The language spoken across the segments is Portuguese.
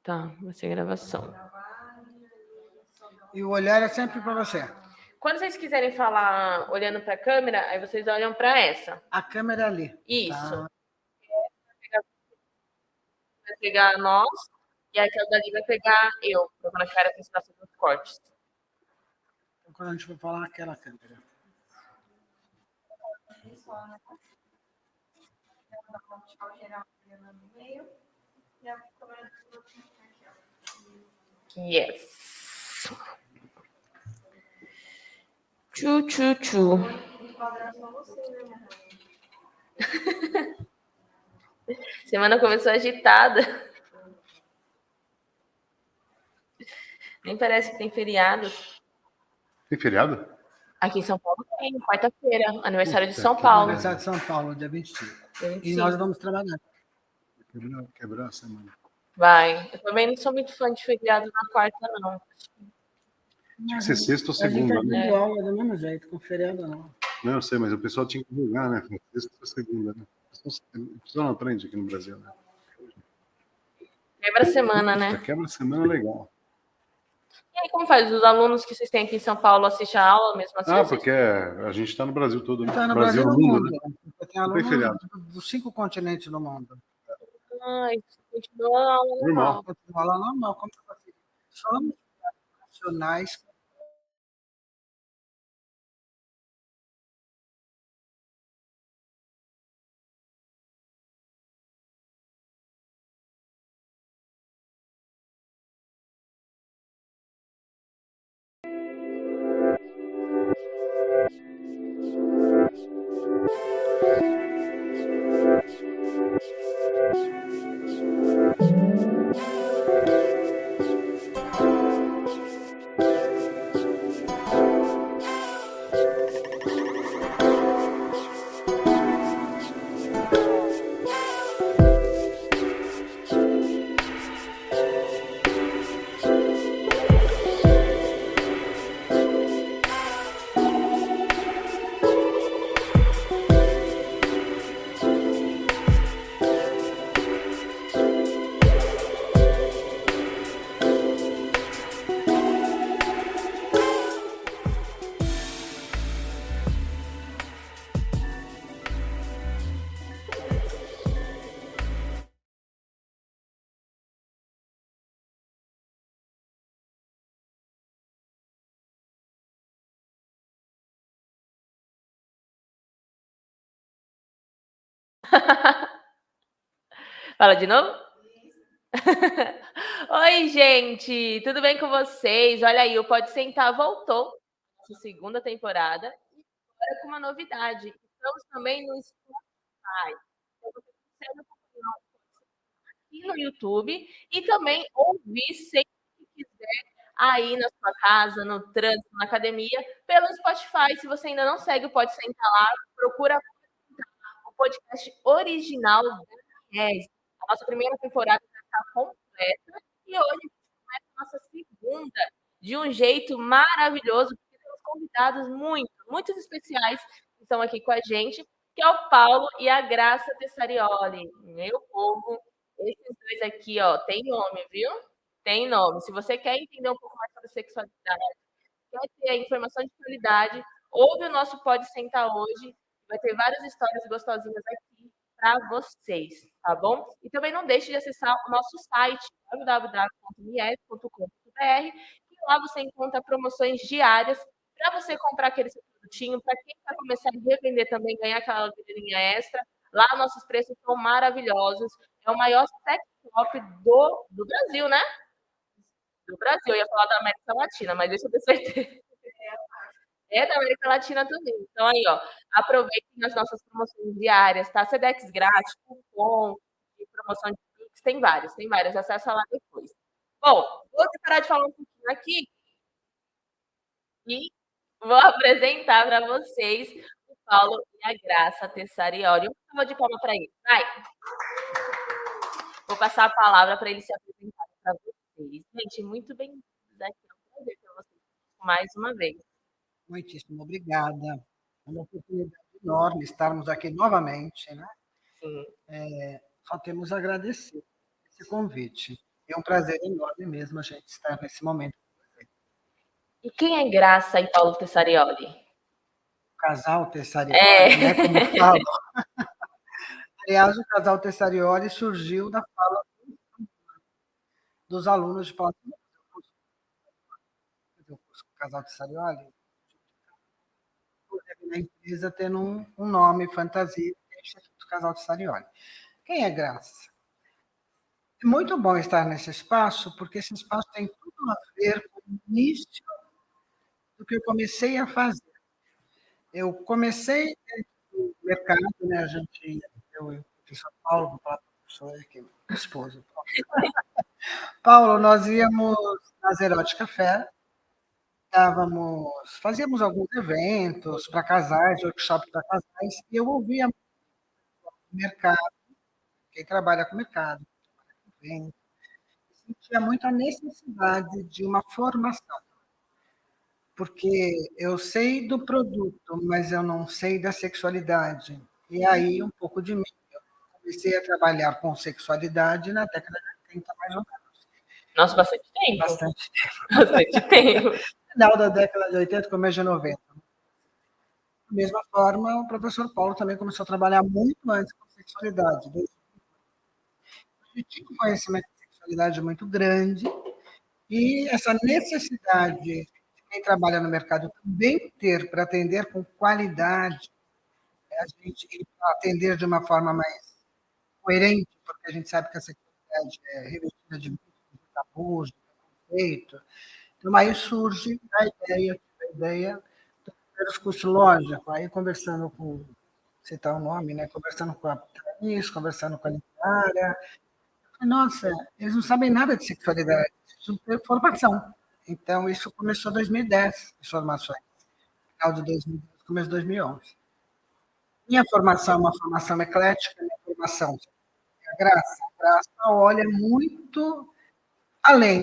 Tá, vai ser gravação. E o olhar é sempre para você. Quando vocês quiserem falar olhando para a câmera, aí vocês olham para essa. A câmera é ali. Isso. Tá. Vai pegar nós, e aí aquela dali vai pegar eu, pra quando a cara precisar fazer os cortes. Então, quando a gente for falar, aquela câmera. Yes. Tchu, tchu, tchu. Semana começou agitada. Nem parece que tem feriado. Tem feriado? Aqui em São Paulo tem, quarta-feira, aniversário de São Paulo. Aniversário de São Paulo, dia 25. Dia 25. E nós vamos trabalhar. Quebrou a semana. Vai. Eu também não sou muito fã de feriado na quarta, não. Tinha que ser sexta ou A gente segunda, é né? igual, é do mesmo jeito, com feriado não. Não, eu sei, mas o pessoal tinha que julgar, né? Sexta ou segunda, né? O pessoal não aprende aqui no Brasil, né? Quebra a semana, né? Quebra a semana legal. E aí, como faz? Os alunos que vocês têm aqui em São Paulo assistem a aula mesmo assim? Ah, porque a gente está no Brasil todo, né? Está no Brasil e no mundo. Né? Tem alunos dos 5 continentes do mundo. Ah, isso continua a aula normal. Continua a aula normal, como eu falei. Somos nacionais. Fala de novo? Oi, gente, tudo bem com vocês? Olha aí, o Pode Sentar voltou, nossa segunda temporada, e agora com uma novidade. Estamos também no Spotify. Então, você consegue acompanhar aqui no YouTube e também ouvir sempre que quiser aí na sua casa, no trânsito, na academia, pelo Spotify. Se você ainda não segue o Pode Sentar lá, procura o podcast original da Yes. A nossa primeira temporada já está completa e hoje a gente começa a nossa segunda de um jeito maravilhoso, porque temos convidados muitos especiais que estão aqui com a gente, que é o Paulo e a Graça Tessarioli. Meu povo, esses dois aqui, ó, tem nome, viu? Tem nome. Se você quer entender um pouco mais sobre sexualidade, quer ter a informação de qualidade, ouve o nosso Pode Sentar hoje. Vai ter várias histórias gostosinhas aqui para vocês, tá bom? E também não deixe de acessar o nosso site, www.mies.com.br, que lá você encontra promoções diárias para você comprar aquele seu produtinho, para quem vai começar a revender também, ganhar aquela vidrinha extra. Lá nossos preços são maravilhosos. É o maior sex shop do Brasil, né? Do Brasil, eu ia falar da América Latina, mas deixa eu ter certeza. É da América Latina também. Então aí, ó, aproveitem as nossas promoções diárias, tá? Sedex grátis, cupom de promoção de Pix, tem várias. Acessa lá depois. Bom, vou parar de falar um pouquinho aqui e vou apresentar para vocês o Paulo e a Graça Tessarioli. Um salve de palma para eles, vai! Vou passar a palavra para eles se apresentarem para vocês. Gente, muito bem-vindos aqui. É um prazer ter vocês mais uma vez. Muitíssimo obrigada. É uma oportunidade enorme estarmos aqui novamente, né? Sim. Só temos a agradecer esse convite. É um prazer enorme mesmo a gente estar nesse momento. E quem é Graça e Paulo Tessarioli? O casal Tessarioli, É. né, como falam. Aliás, o casal Tessarioli surgiu da fala dos alunos de falar assim, fazer o curso com o casal Tessarioli, na empresa tendo um nome fantasia, que é o Instituto Casal Tessarioli. Quem é Graça? É muito bom estar nesse espaço, porque esse espaço tem tudo a ver com o início do que eu comecei a fazer. Eu comecei dentro do mercado, né? A gente, eu e o professor Paulo, vou falar para o professor aqui, meu esposo. Paulo, nós íamos na Zerote Café, fazíamos alguns eventos para casais, workshop para casais, e eu ouvia muito o mercado, quem trabalha com mercado, evento, sentia muito a necessidade de uma formação, porque eu sei do produto, mas eu não sei da sexualidade. E aí, um pouco de mim. Eu comecei a trabalhar com sexualidade na década de 80, mais ou menos. Nossa, bastante tempo. Bastante tempo. Bastante tempo. Final da década de 80, começo de 90. Da mesma forma, o professor Paulo também começou a trabalhar muito antes com sexualidade. Ele tinha um conhecimento de sexualidade muito grande, e essa necessidade de quem trabalha no mercado também ter para atender com qualidade, a gente e pra atender de uma forma mais coerente, porque a gente sabe que a sexualidade é revestida de muitos tabus, de preconceito. Então, aí surge a ideia do primeiro curso lógico, aí conversando com, citar o nome, né? Conversando com a Thaís, conversando com a Literária, nossa, eles não sabem nada de sexualidade, precisam ter formação. Então, isso começou em 2010, as formações, final de 2010, começo de 2011. Minha formação é uma formação eclética, minha formação é a Graça olha muito além,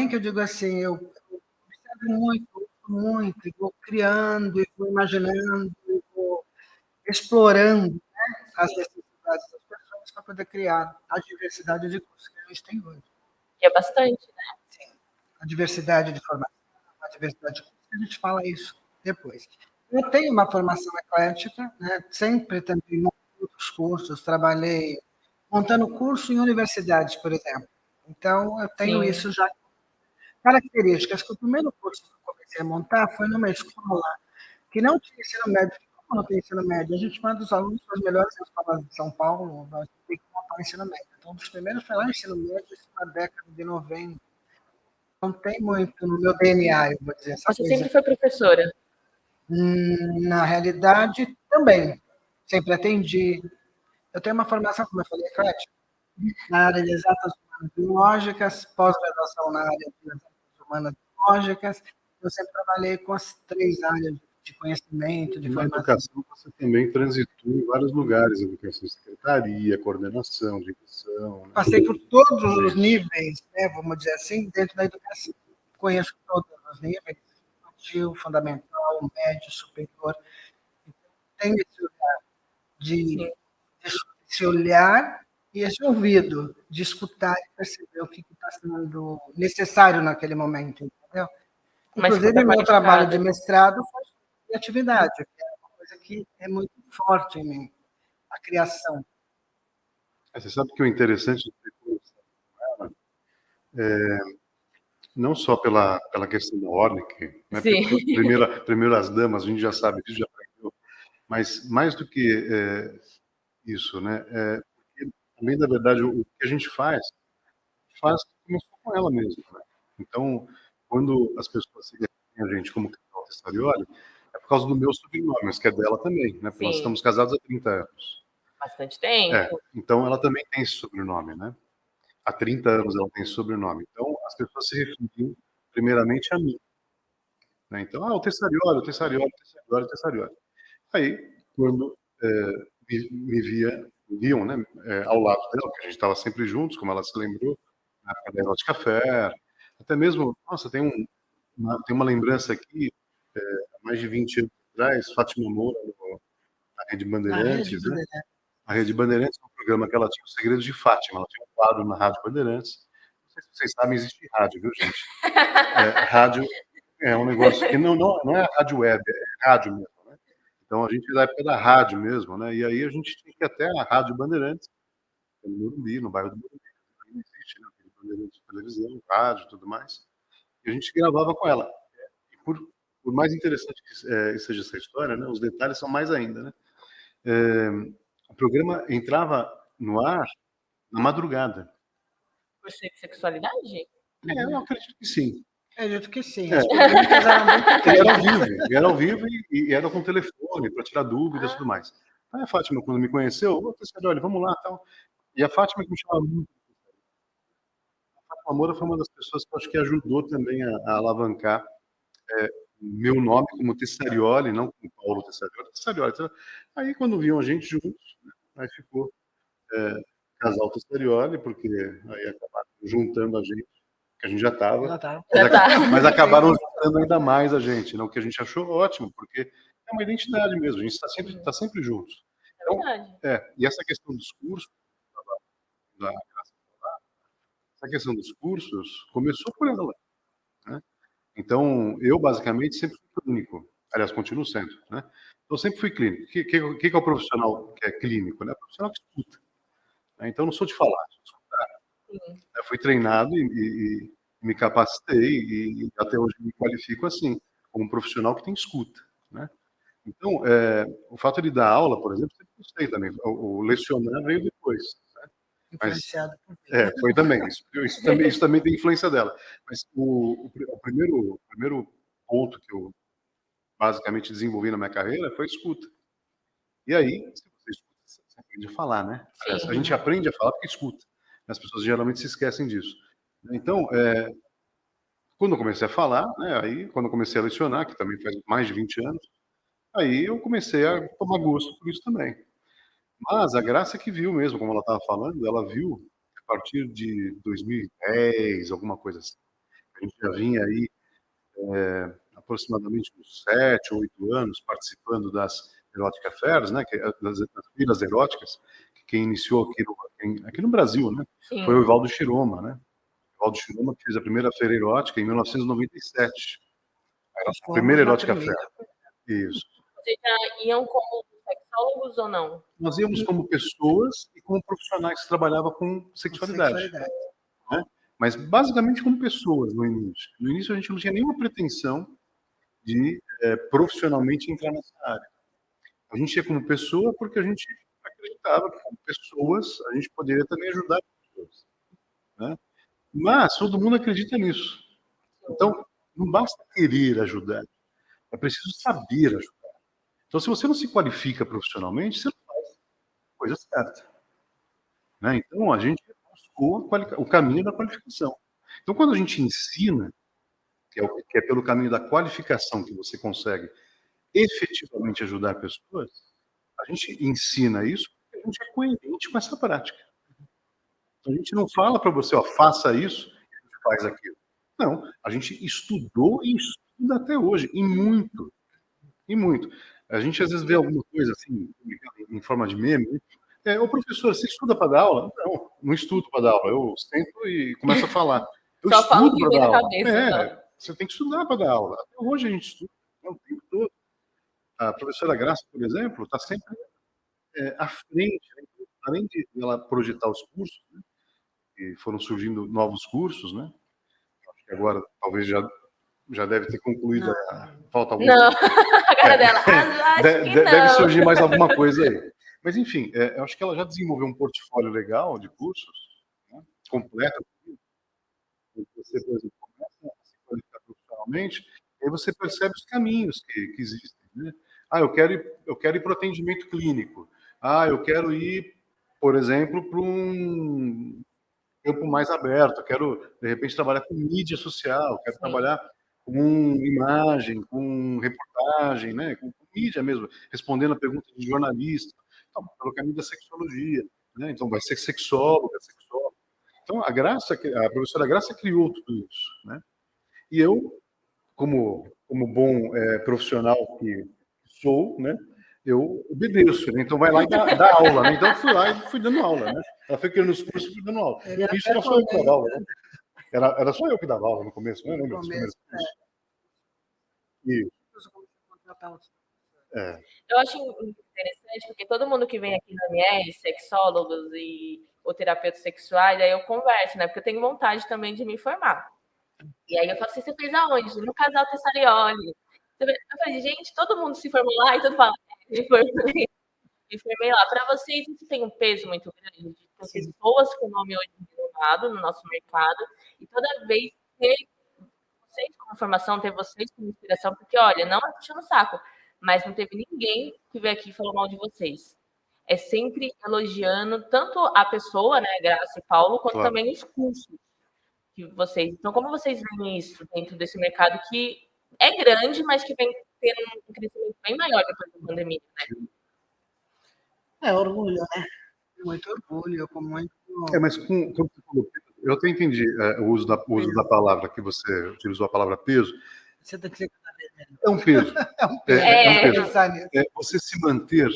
que eu digo assim, eu observo muito, e vou criando, e vou imaginando, e vou explorando, né, as necessidades das pessoas para poder criar a diversidade de cursos que a gente tem hoje. Que é bastante, né? Sim, a diversidade de formação, a diversidade de cursos, a gente fala isso depois. Eu tenho uma formação eclética, né, sempre também outros cursos, trabalhei montando curso em universidades, por exemplo. Então, eu tenho Sim. isso já. Características que o primeiro curso que eu comecei a montar foi numa escola que não tinha ensino médio. Como não tem ensino médio? A gente manda os alunos para as melhores escolas de São Paulo, nós temos que montar o ensino médio. Então, um dos primeiros foi lá no ensino médio, isso na década de 90. Não tem muito no meu DNA, eu vou dizer, essa Você coisa. sempre foi professora? Na realidade, também. Sempre atendi. Eu tenho uma formação, como eu falei, eclética, na área de exatas humanas biológicas, pós-graduação na área de exatas humanas biológicas. Eu sempre trabalhei com as 3 áreas de conhecimento, de Na formação. educação, você também transitou em vários lugares, educação, secretaria, coordenação, direção. Né? Passei por todos os níveis, né, vamos dizer assim, dentro da educação. Conheço todos os níveis, infantil, fundamental, médio, superior. Tenho esse olhar Sim. esse olhar e esse ouvido de escutar e perceber o que está sendo necessário naquele momento, entendeu? Mas Inclusive, meu trabalho de qualificada. mestrado foi sobre criatividade, que é uma coisa que é muito forte em mim, a criação. Você sabe que o interessante de ter conversado com ela não só pela questão da ordem, que, né, Sim. primeiro as damas, a gente já sabe disso, já aprendeu, mas mais do que isso, né, porque também, na verdade, o que a gente faz começou com ela mesmo. Né? Então, quando as pessoas se referem a gente como casal Tessarioli, é por causa do meu sobrenome, mas que é dela também, né? Porque nós Sim. estamos casados há 30 anos. Bastante tempo. Então ela também tem esse sobrenome, né? Há 30 anos ela tem esse sobrenome. Então as pessoas se referiam primeiramente a mim. Né? Então, o Tessarioli, o Tessarioli, o Tessarioli, o Tessarioli. Aí, quando viam, né, ao lado dela, porque a gente estava sempre juntos, como ela se lembrou, na época da Erótica Café, até mesmo, nossa, tem uma lembrança aqui, há mais de 20 anos atrás, Fátima Moura, na Rede Bandeirantes, né? A Rede Bandeirantes, um programa que ela tinha, O Segredo de Fátima, ela tinha um quadro na Rádio Bandeirantes, sei se vocês sabem, existe rádio, viu, gente? Rádio é um negócio que não é rádio web, é rádio mesmo, né? Então a gente é da época da rádio mesmo, né? E aí a gente tinha que ir até a Rádio Bandeirantes, no Morumbi, no bairro do Morumbi. Não existe, né? Bandeirantes de televisão, rádio e tudo mais. E a gente gravava com ela. E por mais interessante que seja essa história, né? Os detalhes são mais ainda, né? O programa entrava no ar na madrugada. Por ser de sexualidade? Eu acredito que sim. Acredito que sim. As perguntas eram muito Era ao vivo e era com telefone para tirar dúvidas e tudo mais. Aí a Fátima, quando me conheceu, olha, vamos lá, tal. E a Fátima que me chamava muito. A Fátima Moura foi uma das pessoas que eu acho que ajudou também a alavancar meu nome como Tessarioli, não como Paulo Tessarioli. Aí quando viam a gente juntos, né, aí ficou casal Tessarioli, porque aí acabaram juntando a gente, que a gente já estava, mas acabaram juntando ainda mais a gente, né, o que a gente achou ótimo, porque é uma identidade mesmo, a gente está sempre juntos. Então, e essa questão dos cursos, essa questão dos cursos começou por ela, né? Então, eu basicamente sempre fui clínico, aliás, continuo sendo, né? Eu sempre fui clínico. O que é o profissional que é clínico, né? O profissional que escuta. Né? Então, eu não sou de falar, sou de escutar. Eu fui treinado e me capacitei e até hoje me qualifico assim, como um profissional que tem escuta, né? Então, o fato de dar aula, por exemplo, sempre gostei também. O lecionar veio depois. Né? influenciado por foi também. Isso também tem influência dela. Mas o primeiro ponto que eu basicamente desenvolvi na minha carreira foi escuta. E aí, se você escuta, você aprende a falar, né? A gente aprende a falar porque escuta. As pessoas geralmente se esquecem disso. Então, quando eu comecei a falar, né, aí quando eu comecei a lecionar, que também faz mais de 20 anos, aí eu comecei a tomar gosto por isso também. Mas a Graça que viu mesmo, como ela estava falando, ela viu a partir de 2010, alguma coisa assim. A gente já vinha aí aproximadamente uns 7 ou 8 anos participando das Erotica Fairs, né, das feiras eróticas, que quem iniciou aqui no Brasil, né, foi o Evaldo Chiroma, né? O Evaldo Chiroma que fez a primeira feira erótica em 1997. Era a primeira Erotica Fair. Isso. Vocês já iam como sexólogos ou não? Nós íamos como pessoas e como profissionais que trabalhavam com sexualidade. Né? Mas basicamente como pessoas no início. No início a gente não tinha nenhuma pretensão de profissionalmente entrar nessa área. A gente ia como pessoa porque a gente acreditava que como pessoas a gente poderia também ajudar as pessoas. Né? Mas todo mundo acredita nisso. Então, não basta querer ajudar, é preciso saber ajudar. Então, se você não se qualifica profissionalmente, você não faz a coisa certa. Né? Então, a gente buscou o caminho da qualificação. Então, quando a gente ensina, que é pelo caminho da qualificação que você consegue efetivamente ajudar pessoas, a gente ensina isso porque a gente é coerente com essa prática. Então, a gente não fala para você, faça isso e a gente faz aquilo. Não, a gente estudou e estuda até hoje, e muito. E muito. A gente às vezes vê alguma coisa assim, em forma de meme. Ô professor, você estuda para dar aula? Não estudo para dar aula. Eu sento e começo a falar. Eu só falo estudo para dar aula. Cabeça, você tem que estudar para dar aula. Até hoje a gente estuda o tempo todo. A professora Graça, por exemplo, está sempre à frente, né? Além de ela projetar os cursos, né? E foram surgindo novos cursos, né? Acho que agora talvez já deve ter concluído. Falta algum. Não, a cara dela. Acho que deve surgir mais alguma coisa aí. Mas, enfim, eu acho que ela já desenvolveu um portfólio legal de cursos, né, completo. Você, por exemplo, começa a se qualificar profissionalmente, e aí você percebe os caminhos que existem. Né? Eu quero ir para o atendimento clínico. Eu quero ir, por exemplo, para um campo mais aberto. Eu quero, de repente, trabalhar com mídia social, quero trabalhar com imagem, com reportagem, né? Com mídia mesmo, respondendo a pergunta de jornalista, então, pelo caminho da sexologia, né? Então vai ser sexóloga. Então a professora Graça criou tudo isso, né? E eu, como bom profissional que sou, né? Eu obedeço, né? Então vai lá e dá aula, né? Então eu fui lá e fui dando aula, né? Ela foi criando os cursos e fui dando aula. E isso nós fomos para aula, né? Era só eu que dava aula no começo, não lembro No dos começo, primeiros cursos. E, eu comecei a contratar outros. é, Eu acho interessante porque todo mundo que vem aqui na Mies, sexólogos ou terapeutas sexuais, aí eu converso, né? Porque eu tenho vontade também de me formar. E aí eu falo assim, você fez aonde? No Casal Tessarioli. Eu falei, gente, todo mundo se formou lá e todo mundo fala, me formei lá. Para vocês, isso tem um peso muito grande de ter pessoas com nome hoje renomado no nosso mercado e toda vez ter vocês como formação, ter vocês como inspiração, porque olha, não é puxando o saco, mas não teve ninguém que veio aqui e falou mal de vocês. É sempre elogiando tanto a pessoa, né, Graça e Paulo, quanto claro. também os cursos que vocês. Então, como vocês veem isso dentro desse mercado que é grande, mas que vem tendo um crescimento bem maior depois da pandemia, né? É orgulho, né? Muito orgulho, com muito. Mas quando você falou peso, eu até entendi o uso da palavra, que você utilizou a palavra peso. Você tem que ser cada vez melhor. É um peso. É um peso. É um peso. Pensar nisso. Você se manter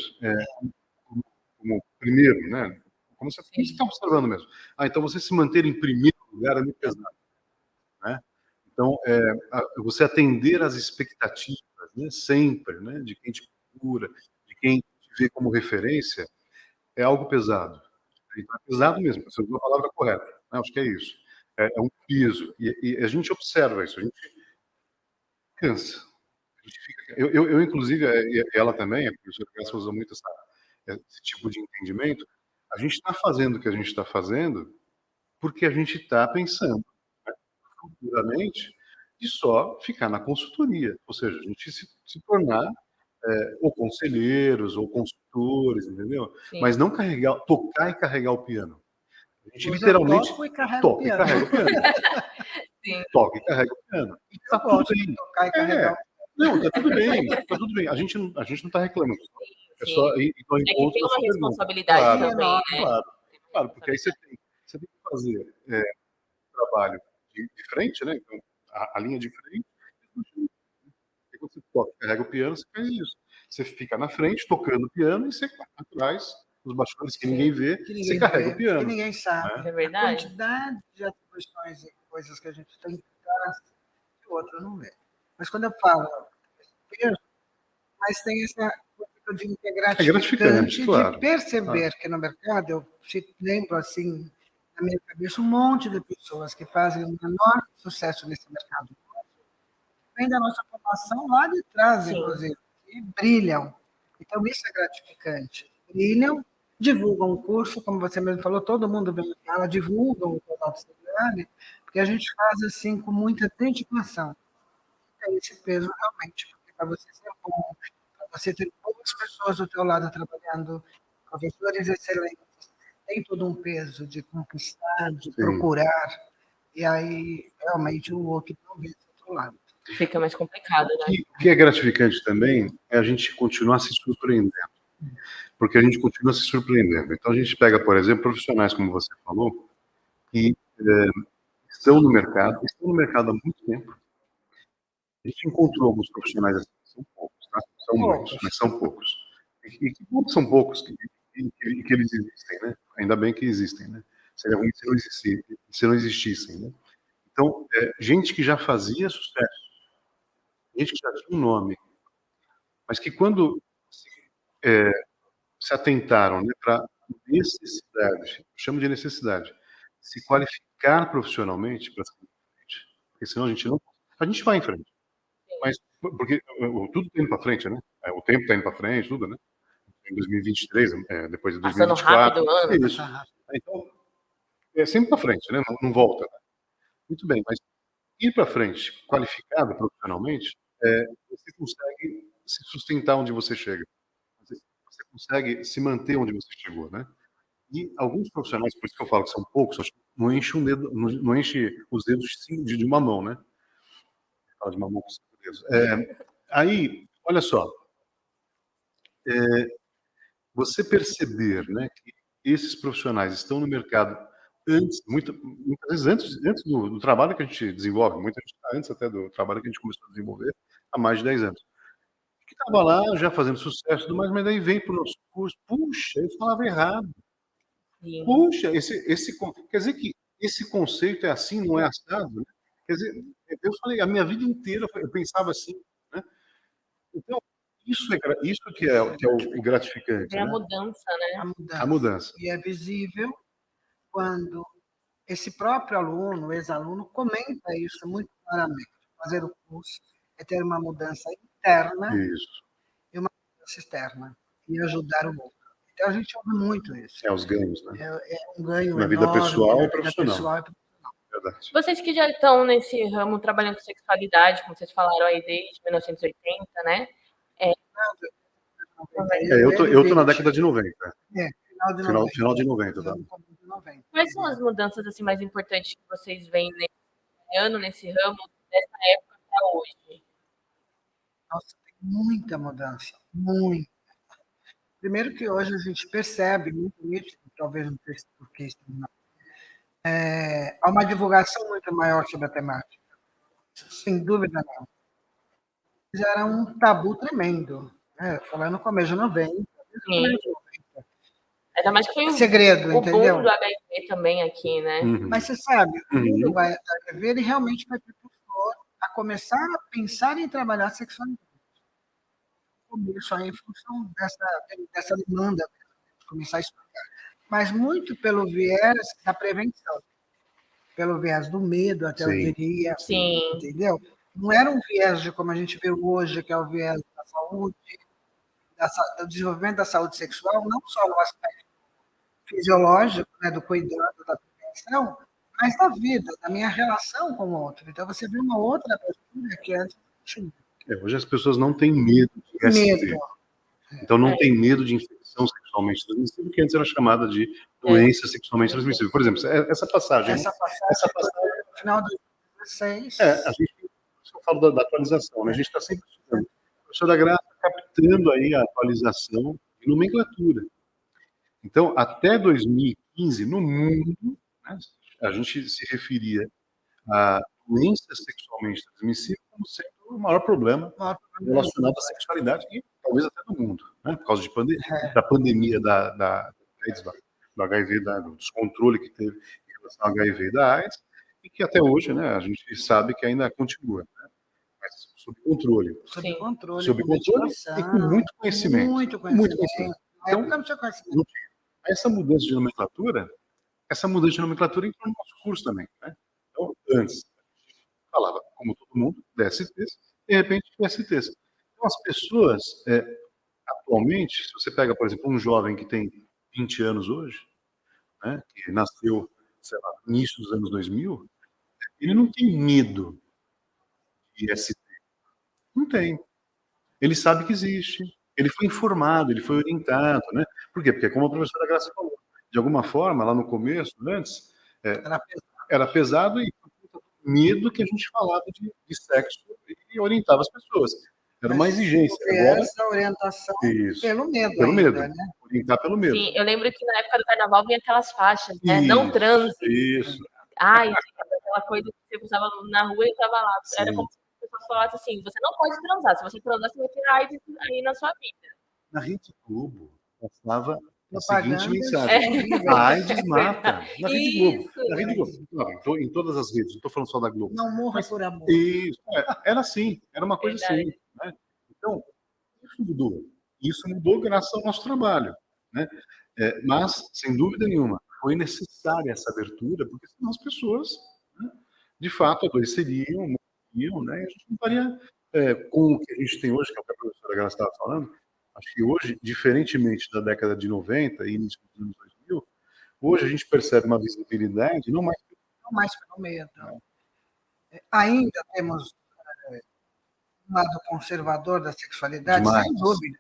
como primeiro, né? Como você está observando mesmo. Então, você se manter em primeiro lugar é muito pesado. Né? Então, você atender às expectativas, né? Sempre, né? De quem te procura, de quem te vê como referência, é algo pesado. Então, é pesado mesmo, você usou a palavra correta. Né? Acho que é isso. É um peso. E a gente observa isso, a gente cansa. A gente fica... eu, inclusive, e ela também, a professora Graça usa muito esse tipo de entendimento. A gente está fazendo o que a gente está fazendo porque a gente está pensando, né, futuramente, de só ficar na consultoria. Ou seja, a gente se tornar ou conselheiros, ou consultores, entendeu? Sim. Mas não tocar e carregar o piano. A gente Hoje literalmente eu toco e carrego o toca e piano. carrega o piano. Sim. Toca e carrega o piano. Eu gosto de tocar e carregar o piano. Não, tá tudo bem, tá tudo bem. A gente não está reclamando. É só ir ao É que encontro tem da uma sua pergunta. responsabilidade Claro, também, né? claro, porque aí você tem que fazer trabalho de frente, né? Então, a linha de frente. Aí quando você toca, carrega o piano, você faz isso. Você fica na frente, tocando o piano, e você atrás, os bastidores que ninguém vê, Que você ninguém carrega vê, o piano. que ninguém sabe. Né? É A verdade. quantidade de atribuições e coisas que a gente tem que dar, que o outro não vê. Mas quando eu falo peso, mas tem essa coisa que eu digo que é gratificante claro. de perceber que no mercado, eu lembro assim, na minha cabeça, um monte de pessoas que fazem um enorme sucesso nesse mercado. Vem da nossa formação lá de trás, Sim. inclusive, e brilham. Então, isso é gratificante. Brilham, divulgam o curso, como você mesmo falou, todo mundo vem e fala, divulgam o Planalto Seminari, porque a gente faz assim com muita dedicação. Tem esse peso realmente, porque para você ser bom, para você ter boas pessoas do teu lado trabalhando, professores excelentes, tem todo um peso de conquistar, de procurar, e aí realmente o outro não vê esse outro lado. Fica mais complicado, né? O que é gratificante também é a gente continuar se surpreendendo. Porque a gente continua se surpreendendo. Então, a gente pega, por exemplo, profissionais, como você falou, que estão no mercado há muito tempo. A gente encontrou alguns profissionais assim, são poucos, tá? São muitos, mas são poucos. E que bom que são poucos que eles existem, né? Ainda bem que existem, né? Seria ruim se não existissem, né? Então, gente que já fazia sucesso, gente que já tinha um nome, mas que quando se atentaram, né, para necessidade, chamo de necessidade, se qualificar profissionalmente para seguir em frente, porque senão a gente vai em frente, mas porque tudo está indo para frente, né? O tempo está indo para frente, tudo, né? Em 2023, depois de 2024, Passando rápido o ano. é isso. Então, é sempre para frente, né? Não volta. Né? Muito bem, mas ir para frente, qualificado profissionalmente, você consegue se sustentar onde você chega. Você consegue se manter onde você chegou, né? E alguns profissionais, por isso que eu falo que são poucos, acho que não enche um dedo, não enche os dedos de uma mão, né? Fala de uma mão com 5 dedos. Aí, olha só, você perceber, né, que esses profissionais estão no mercado muitas vezes antes do trabalho que a gente desenvolve, muita gente está antes até do trabalho que a gente começou a desenvolver há mais de 10 anos. Que estava lá já fazendo sucesso e tudo mais, mas daí vem para o nosso curso, puxa, eu falava errado. Sim. Puxa, quer dizer que esse conceito é assim, não é assado, né? Quer dizer, eu falei, a minha vida inteira eu pensava assim, né? Então, isso que é o gratificante, Tem a né? mudança, né? A mudança. E é visível quando esse próprio aluno, o ex-aluno, comenta isso muito claramente. Fazer o curso é ter uma mudança interna Isso. e uma mudança externa, e ajudar o outro. Então, a gente ouve muito isso. É os ganhos, né? É um ganho Na vida enorme pessoal na e vida profissional. pessoal e profissional. Verdade. Vocês que já estão nesse ramo trabalhando com sexualidade, como vocês falaram aí desde 1980, né? Eu tô na década de 90. Final de 90. Final de 90, tá? De 90. Quais são as mudanças assim mais importantes que vocês veem nesse ano, nesse ramo, dessa época para hoje? Nossa, tem muita mudança, muita. Primeiro que hoje a gente percebe muito nítido, talvez não sei se porque isso não, há uma divulgação muito maior sobre a temática, sem dúvida não. Mas era um tabu tremendo, né? Falando no começo de 90, Sim. Ainda mais que foi segredo, o entendeu? boom do HIV também aqui, né? Mas você sabe, o mundo vai ver e realmente vai propor a começar a pensar em trabalhar a sexualidade. Isso aí em função dessa demanda, de começar a explicar. Mas muito pelo viés da prevenção, pelo viés do medo, até eu diria, Sim. entendeu? Não era um viés de como a gente vê hoje, que é o viés da saúde, do desenvolvimento da saúde sexual, não só no aspecto fisiológico, né, do cuidado, da prevenção, mas da vida, da minha relação com o outro. Então, você vê uma outra abertura que antes não tinha. Hoje as pessoas não têm medo de ST. Então, não tem medo de infecção sexualmente transmissível, que antes era chamada de doença sexualmente transmissível. Por exemplo, essa passagem. Essa passagem no final de 2016. A gente, eu falo da atualização, né? A gente está sempre estudando. O professor da Graça captando aí a atualização de nomenclatura. Então, até 2015, no mundo, né, a gente se referia a doenças sexualmente transmissíveis como sendo o maior problema relacionado à sexualidade e talvez até do mundo, né, por causa da pandemia da AIDS, do HIV, do descontrole que teve em relação ao HIV e da AIDS, e que até hoje, né, a gente sabe que ainda continua, né, mas sob controle. Sob controle, sob controle e com muito conhecimento. Muito conhecimento. Então, não tinha conhecimento. essa mudança de nomenclatura entrou no nosso curso também, né? Então, antes, a gente falava, como todo mundo, DSTs, de repente, PSTs. Então, as pessoas, atualmente, se você pega, por exemplo, um jovem que tem 20 anos hoje, né, que nasceu, sei lá, no início dos anos 2000, ele não tem medo de ST. Não tem. Ele sabe que existe. Ele foi informado, ele foi orientado, né? Por quê? Porque, como a professora Graça falou, de alguma forma, lá no começo, antes, era pesado e medo que a gente falava de sexo e orientava as pessoas. Era uma exigência. Agora, essa orientação isso. pelo medo. Pelo ainda, medo. Né? Orientar pelo medo. Sim, eu lembro que na época do carnaval vinha aquelas faixas, né? Não transe. Isso. Ai, aquela coisa que você usava na rua e estava lá. Sim. Era como se as pessoas falassem assim: você não pode transar. Se você transar, você vai ter AIDS aí na sua vida. Na Rede Globo passava a Propaganda seguinte mensagem: a AIDS mata. Na Rede Globo. Isso. Na Rede Globo. Não, em todas as redes, não estou falando só da Globo. Não morra por amor. Isso. Era assim, era uma coisa Verdade. assim. Né? Então, isso mudou. Isso mudou graças ao nosso trabalho. Né? Mas, sem dúvida nenhuma, foi necessária essa abertura, porque senão as pessoas, né, de fato, adoeceriam, morreriam, né? E a gente não estaria com o que a gente tem hoje, que é o que a professora Graça estava falando. Acho que hoje, diferentemente da década de 90 e início dos anos 2000, hoje a gente percebe uma visibilidade não mais pelo medo. Ainda temos um lado conservador da sexualidade, demais. sem dúvida.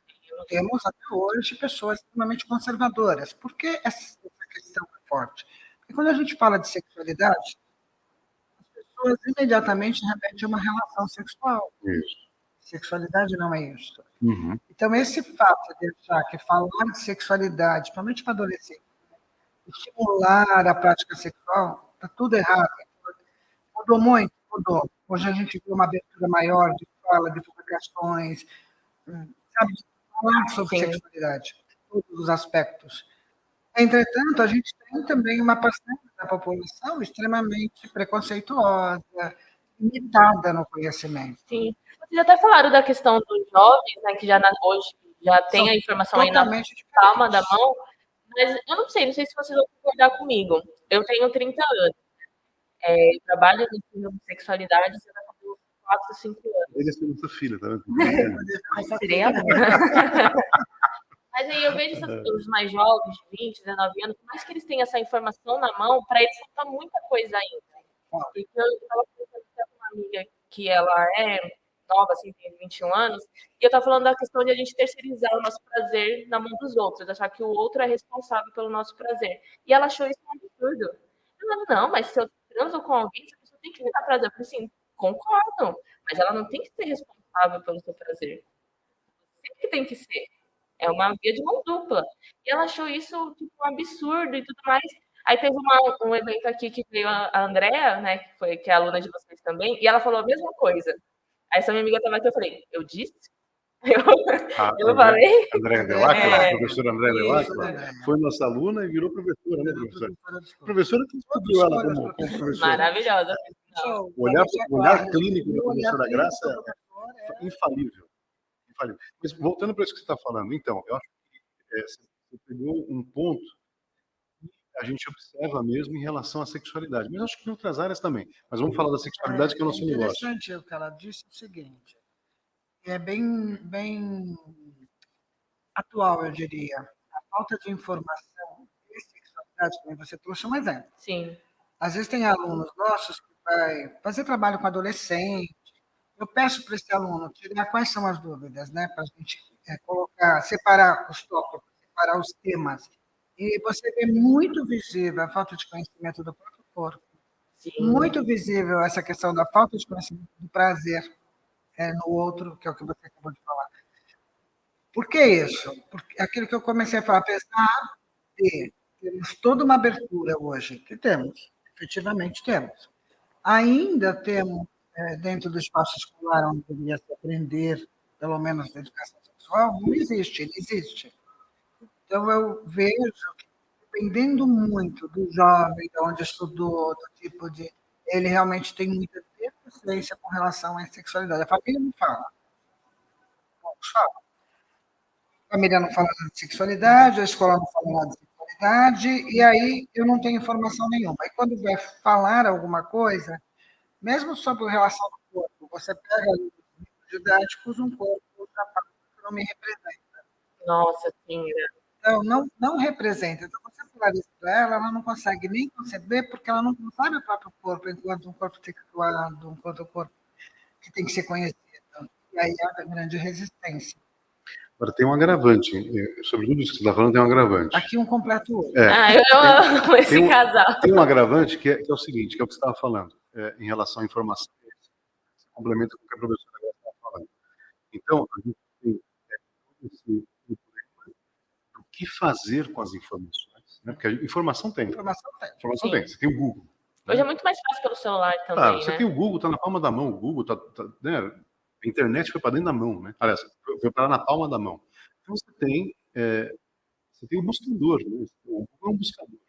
Temos até hoje pessoas extremamente conservadoras. Por que essa questão é forte? Porque quando a gente fala de sexualidade, as pessoas imediatamente remetem a uma relação sexual. Isso. Sexualidade não é isso. Uhum. Então, esse fato de achar que falar de sexualidade, principalmente para adolescente, estimular a prática sexual, está tudo errado. Mudou muito, mudou. Hoje a gente vê uma abertura maior de fala, de publicações, sabe, de falar sobre sexualidade, todos os aspectos. Entretanto, a gente tem também uma parcela da população extremamente preconceituosa, limitada no conhecimento. Sim. Vocês até falaram da questão dos jovens, né, que hoje já tem a informação aí na palma da mão, mas eu não sei se vocês vão concordar comigo. Eu tenho 30 anos. Eu trabalho no ensino de sexualidade, você vai fazer uns 4, 5 anos. Ele é nossa filha, tá vendo? Seria a minha. Mas aí eu vejo os mais jovens, de 20, 19 anos, por mais que eles tenham essa informação na mão, para eles falta muita coisa ainda. Porque eu estava conversando com uma amiga que ela é nova, assim, tem 21 anos, e eu estava falando da questão de a gente terceirizar o nosso prazer na mão dos outros, achar que o outro é responsável pelo nosso prazer. E ela achou isso um absurdo. Ela falou, não, mas se eu transo com alguém, essa pessoa tem que me dar prazer. Eu falei assim, concordo, mas ela não tem que ser responsável pelo seu prazer. Você que tem que ser. É uma via de mão dupla. E ela achou isso tipo, um absurdo e tudo mais. Aí teve um evento aqui que veio a Andrea, né, que é aluna de vocês também, e ela falou a mesma coisa. Aí essa minha amiga estava aqui, eu falei, eu disse? Eu falei? Andréa Delacqua, professora Andréa Delacqua, foi nossa aluna e virou professora, né, professora? Professora que descobriu ela como professora. Maravilhosa. O olhar clínico da professora Graça é infalível. Mas voltando para isso que você está falando, então, eu acho que você pegou um ponto que a gente observa mesmo em relação à sexualidade, mas acho que em outras áreas também. Mas vamos falar da sexualidade, que é o nosso negócio. Interessante o que ela disse, o seguinte, é bem atual, eu diria. A falta de informação e sexualidade, como você trouxe um exemplo. Sim. Às vezes tem alunos nossos que vai fazer trabalho com adolescente. Eu peço para esse aluno tirar quais são as dúvidas, né? Para a gente colocar, separar os tópicos, separar os temas. E você vê muito visível a falta de conhecimento do próprio corpo. Sim. Muito visível essa questão da falta de conhecimento do prazer no outro, que é o que você acabou de falar. Por que isso? Porque aquilo que eu comecei a falar, apesar de termos toda uma abertura hoje, que temos, efetivamente temos, ainda temos, dentro do espaço escolar, onde deveria se aprender, pelo menos, educação sexual, não existe, ele existe. Então, eu vejo que, dependendo muito do jovem, de onde estudou, do tipo de... Ele realmente tem muita deficiência com relação à sexualidade. A família não fala. Poucos falam. A família não fala nada de sexualidade, a escola não fala nada de sexualidade, e aí eu não tenho informação nenhuma. Aí, quando vai falar alguma coisa, mesmo sobre relação do corpo, você pega ali os livros didáticos um corpo ultrapassado que não me representa. Nossa, sim. Então, não representa. Então, você falar isso para ela, ela não consegue nem conceber, porque ela não sabe o próprio corpo enquanto um corpo sexuado, enquanto um corpo que tem que ser conhecido. E aí há grande resistência. Agora, tem um agravante. Sobre tudo isso que você está falando, tem um agravante. Aqui um completo outro. Eu amo esse casal. Tem um agravante que é o seguinte, que é o que você estava falando, em relação à informação. Você complementa com o que a professora estava falando. Então, a gente tem esse do que fazer com as informações. Né? Porque a informação tem. Informação tem. Você tem o Google. Hoje é muito mais fácil pelo celular também, Claro, você né? tem o Google, está na palma da mão. O Google né? A internet foi para dentro da mão, né? Aliás, foi para na palma da mão. Então você tem o buscador, né? O Google é um buscador.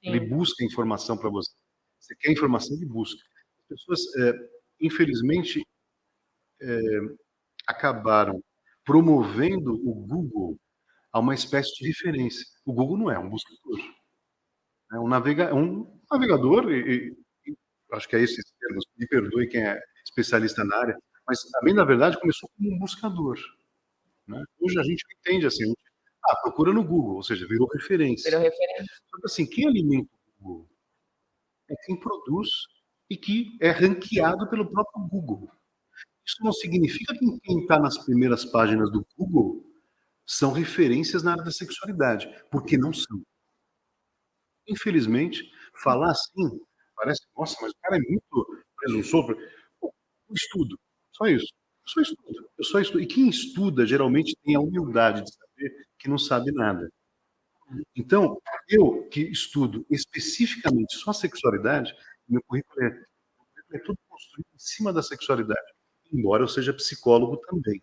Sim. Ele busca informação para você. Você quer informação, ele busca. As pessoas, infelizmente, acabaram promovendo o Google a uma espécie de referência. O Google não é um buscador. É um navegador, e acho que é esses termos, me perdoe quem é especialista na área, mas também, na verdade, começou como um buscador. Né? Hoje a gente entende assim, procura no Google, ou seja, virou referência. Só que assim, quem alimenta o Google é quem produz e que é ranqueado pelo próprio Google. Isso não significa que quem está nas primeiras páginas do Google são referências na área da sexualidade, porque não são. Infelizmente, falar assim parece, nossa, mas o cara é muito presunçoso. Eu estudo, só isso. Eu só estudo. E quem estuda, geralmente, tem a humildade de saber que não sabe nada. Então, eu que estudo especificamente só a sexualidade, meu currículo é tudo construído em cima da sexualidade, embora eu seja psicólogo também.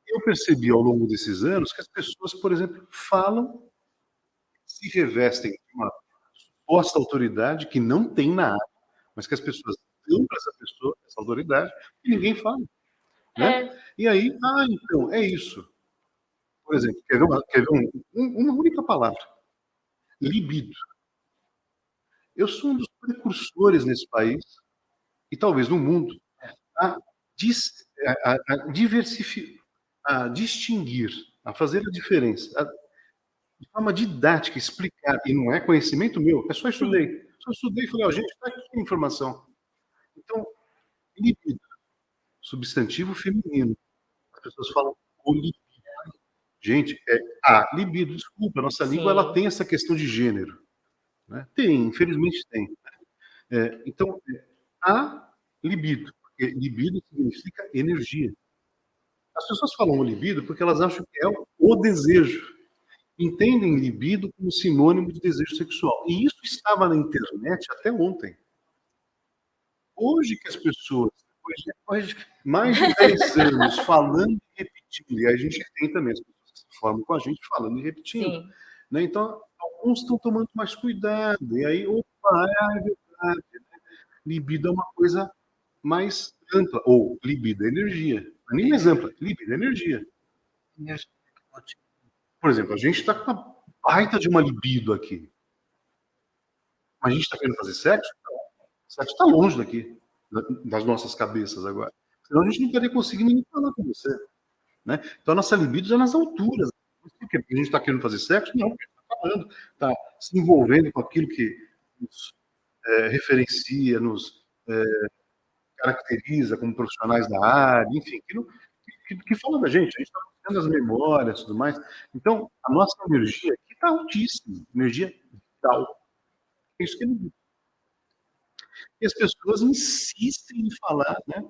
Eu percebi ao longo desses anos que as pessoas, por exemplo, falam, se revestem de uma suposta autoridade que não tem na área, mas que as pessoas dão para essa pessoa, essa autoridade, e ninguém fala, né? E aí, então, é isso. Por exemplo, quer ver uma única palavra? Libido. Eu sou um dos precursores nesse país, e talvez no mundo, a, diversificar, a distinguir, a fazer a diferença, de forma didática, explicar, e não é conhecimento meu, é só estudei. Só estudei e falei, ó, gente, está aqui a informação. Então, libido, substantivo feminino. As pessoas falam o libido. Gente, libido, desculpa, a nossa língua ela tem essa questão de gênero. Né? Tem, infelizmente tem. Então, a libido, porque libido significa energia. As pessoas falam o libido porque elas acham que é o desejo. Entendem libido como sinônimo de desejo sexual. E isso estava na internet até ontem. Hoje que as pessoas, depois de mais de 10 anos falando e repetindo, e a gente tem também as pessoas que se formam com a gente falando e repetindo. Né? Então, alguns estão tomando mais cuidado. E aí, é verdade. Né? Libido é uma coisa mais ampla. Ou libido é energia. Não é nem mais ampla. Libido é energia. Por exemplo, a gente está com uma baita de uma libido aqui. Mas a gente está querendo fazer sexo? O sexo está longe daqui, das nossas cabeças agora. Senão a gente não estaria conseguindo nem falar com você. Né? Então a nossa libido está nas alturas. Por quê? Porque a gente está querendo fazer sexo? Não, porque a gente está falando, está se envolvendo com aquilo que nos referencia, nos caracteriza como profissionais da área, enfim, que fala da gente. A gente está buscando as memórias e tudo mais. Então, a nossa energia aqui está altíssima, energia vital. É isso que ele diz. E as pessoas insistem em falar, né?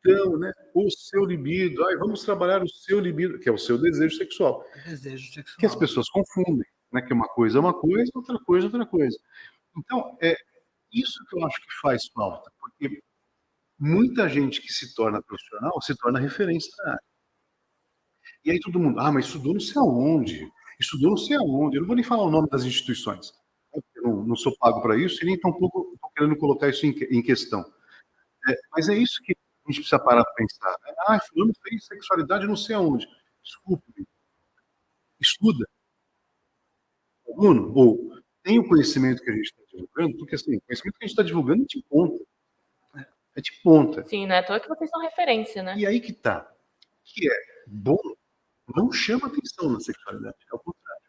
Então, né? O seu libido, vamos trabalhar o seu libido, que é o seu desejo sexual. Desejo sexual. Que as pessoas confundem, né? Que uma coisa é uma coisa, outra coisa é outra coisa. Então, é isso que eu acho que faz falta, porque muita gente que se torna profissional se torna referência na área. E aí todo mundo, mas estudou não sei aonde, estudou não sei aonde. Eu não vou nem falar o nome das instituições. Eu não sou pago para isso e nem tampouco estou querendo colocar isso em questão. Mas é isso que a gente precisa parar para pensar. Né? Fulano fez sexualidade não sei aonde. Desculpe. Estuda. Aluno, ou tem o conhecimento que a gente está divulgando, porque assim, o conhecimento que a gente está divulgando é de ponta. É de ponta. Sim, não é à toa que vocês são referência, né? E aí que tá. Que é bom, não chama atenção na sexualidade, é o contrário.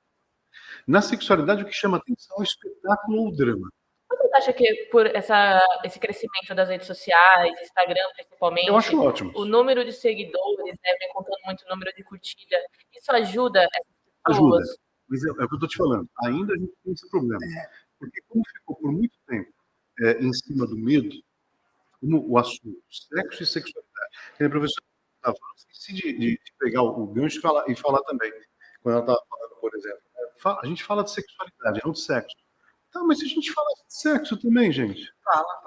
Na sexualidade, o que chama atenção é o espetáculo ou o drama. Você acha que por esse crescimento das redes sociais, Instagram principalmente, eu acho ótimo. O número de seguidores, né, vem contando muito o número de curtida, isso ajuda essas pessoas? Ajuda. Mas é o que eu estou te falando. Ainda a gente tem esse problema. Porque como ficou por muito tempo em cima do medo, como o assunto sexo e sexualidade. A professora estava falando, esqueci de pegar o gancho e falar também. Quando ela estava falando, por exemplo, a gente fala de sexualidade, não de sexo. Tá, mas se a gente fala de sexo também, gente. Fala.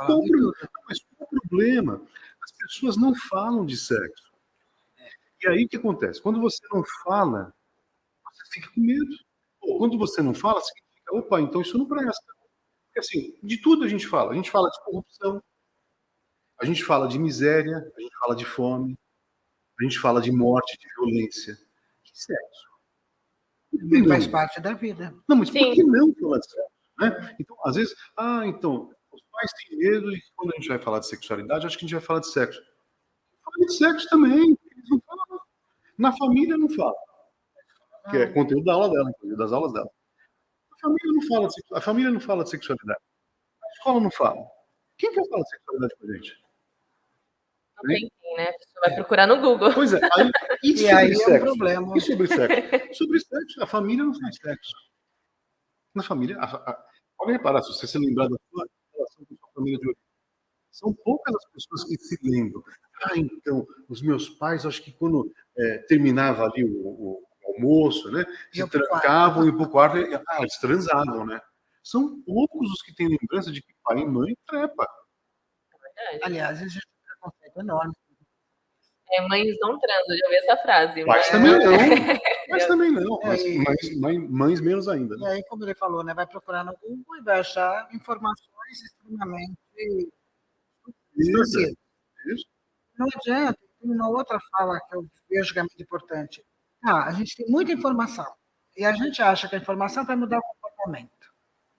Mas qual o problema? As pessoas não falam de sexo. E aí o que acontece? Quando você não fala, você fica com medo. Ou quando você não fala, significa, opa, então isso não presta. Porque assim, de tudo a gente fala. A gente fala de corrupção, a gente fala de miséria, a gente fala de fome, a gente fala de morte, de violência. Que sexo? Também faz parte da vida. Não, mas por que não falar de sexo? Né? Então, às vezes, então, os pais têm medo de que quando a gente vai falar de sexualidade, acho que a gente vai falar de sexo. Fala de sexo também. Eles não falam. Na família não fala. Que é conteúdo da aula dela, inclusive, das aulas dela. A família não fala de sexualidade. A escola não fala. Quem quer falar de sexualidade com a gente? Não tem, né? Você vai procurar no Google. Pois é. E aí é um problema. E sobre sexo? Sobre sexo, a família não faz sexo. Na família, pode reparar, se você se lembrar da sua relação com a sua família de origem, são poucas as pessoas que se lembram. Então, os meus pais, acho que quando terminava ali o almoço, né, se trancavam e ir pro quarto, eles transavam, né? São poucos os que têm lembrança de que pai e mãe trepa. Aliás, existe um preconceito enorme. Mães não transam, já vi essa frase. Pais também não. Mas também não. É, Mães menos ainda. E Né? aí, como ele falou, né, vai procurar no Google e vai achar informações extremamente distorcidas. Isso. Não adianta. Tem uma outra fala que eu vejo que é muito importante. A gente tem muita informação e a gente acha que a informação vai mudar o comportamento.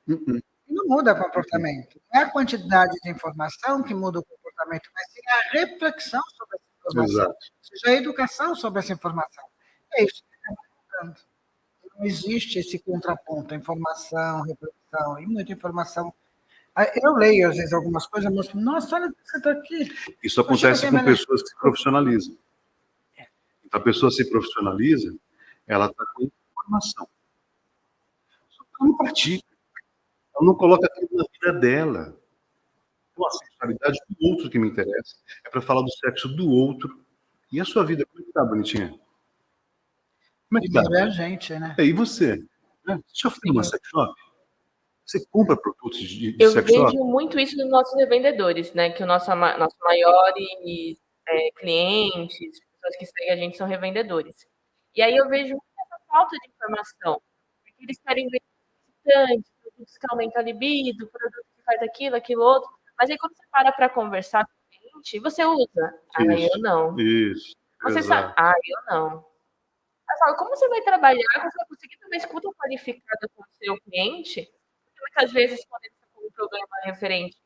E não muda o comportamento. Não é a quantidade de informação que muda o comportamento, mas sim a reflexão sobre essa informação. Exato. Ou seja, a educação sobre essa informação. É isso que estamos falando. Não existe esse contraponto, informação, reflexão, e muita informação. Eu leio, às vezes, algumas coisas, mas, nossa, olha o que você está aqui. Isso acontece com pessoas que se profissionalizam. Então, a pessoa se profissionaliza, ela está com informação. Só que ela não pratica. Ela não coloca aquilo na vida dela. Então, a sexualidade do outro que me interessa é para falar do sexo do outro. E a sua vida, como é que tá, bonitinha? Como é que tá? É a gente, né? E você? Você já foi numa sex shop? Você compra produtos de Eu sex shop? vejo muito isso nos nossos revendedores, né? Que nossos maiores clientes, pessoas que seguem a gente, são revendedores. E aí eu vejo essa falta de informação. Porque eles querem ver publicidade, produtos que aumentam a libido, produtos que faz aquilo, aquilo outro. Mas aí quando você para conversar com o cliente, você usa. Eu não. Isso. Você sabe? Eu não. Eu falo, como você vai trabalhar, você vai conseguir ter uma escuta qualificada com o seu cliente? Porque muitas vezes, quando eles estão com um problema referente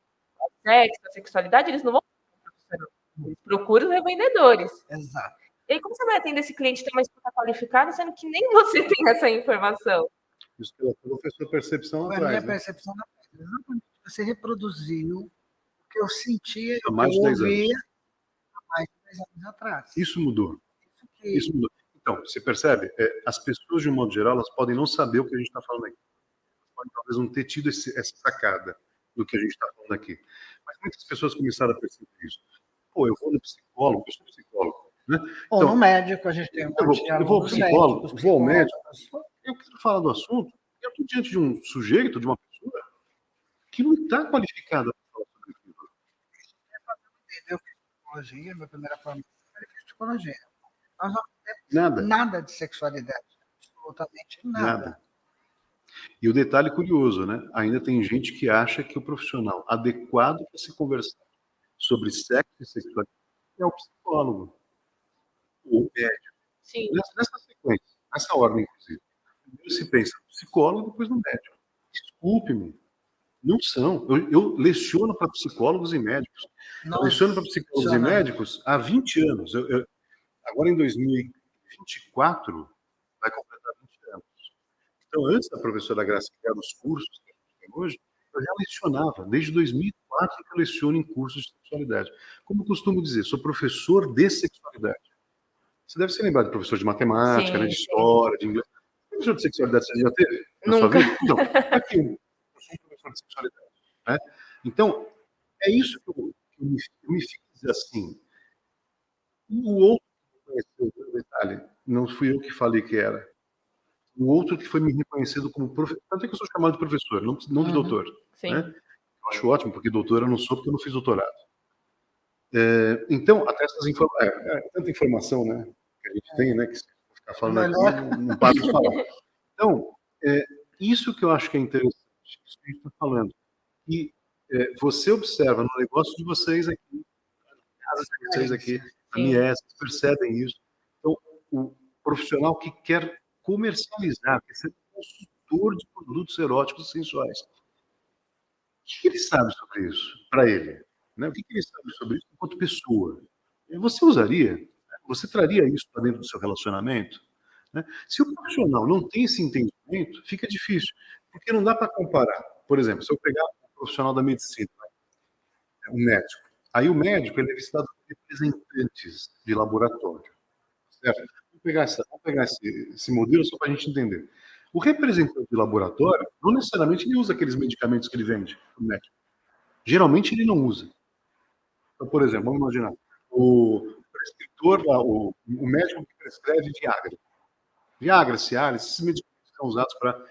ao sexo, à sexualidade, eles não vão para o profissional. Eles procuram os revendedores. Exato. E aí, como você vai atender esse cliente e ter uma escuta qualificada, sendo que nem você tem essa informação? Isso que ela falou foi a sua percepção Foi atrás. a minha né? percepção da coisa. Exatamente. Você reproduziu o que eu sentia, Há o que mais de eu 10 ouvia anos. há mais de 10 anos atrás. Isso mudou. Isso mudou. Então, você percebe? As pessoas, de um modo geral, elas podem não saber o que a gente está falando aqui. Elas podem talvez não ter tido essa sacada do que a gente está falando aqui. Mas muitas pessoas começaram a perceber isso. Pô, eu vou no psicólogo, eu sou psicólogo. Né? Ou no médico, a gente tem um monte de eu vou ao alunos psicólogo, médicos, vou ao médico, eu quero falar do assunto, eu estou diante de um sujeito, de uma pessoa, que não está qualificada para falar sobre aquilo. Eu fiz psicologia, minha primeira formação eu fiz psicologia. Nós não temos nada de sexualidade, absolutamente nada. E o detalhe curioso, né? Ainda tem gente que acha que o profissional adequado para se conversar sobre sexo e sexualidade é o psicólogo, ou o médico. Sim. Nessa sequência, nessa ordem, inclusive. Primeiro se pensa no psicólogo, depois no médico. Desculpe-me, não são. Eu leciono para psicólogos e médicos. Eu leciono para psicólogos e médicos há 20 anos. Agora, em 2024, vai completar 20 anos. Então, antes da professora Graça criar os cursos que a gente tem hoje, eu já lecionava. Desde 2004 que eu leciono em cursos de sexualidade. Como eu costumo dizer, sou professor de sexualidade. Você deve se lembrar de professor de matemática, né, de história, de inglês. Professor de sexualidade você já teve na sua vida? Então, aqui, eu sou um professor de sexualidade. Né? Então, é isso que eu me fiz assim. O outro que conheceu, o detalhe, não fui eu que falei que era. O outro que foi me reconhecido como professor. Tanto é que eu sou chamado de professor, não de doutor. Sim. Né? Eu acho ótimo, porque doutor eu não sou, porque eu não fiz doutorado. Então, até essas tanta informação, né, que a gente tem, né, que se ficar falando aqui, não para de falar. Então, isso que eu acho que é interessante, isso que a gente está falando. E você observa no negócio de vocês aqui, na casa de vocês aqui, na Mies, percebem isso. Então, o profissional que quer comercializar, quer ser consultor de produtos eróticos e sensuais. O que ele sabe sobre isso, para ele? Né? O que ele sabe sobre isso enquanto pessoa? Você usaria? Você traria isso para dentro do seu relacionamento? Né? Se o profissional não tem esse entendimento, fica difícil, porque não dá para comparar. Por exemplo, se eu pegar um profissional da medicina, um médico, aí o médico ele é visitado por representantes de laboratório. Certo? Vamos pegar esse modelo só para a gente entender. O representante de laboratório, não necessariamente ele usa aqueles medicamentos que ele vende para o médico. Geralmente ele não usa. Então, por exemplo, vamos imaginar, o prescritor, o médico que prescreve Viagra, Cialis, esses medicamentos são usados para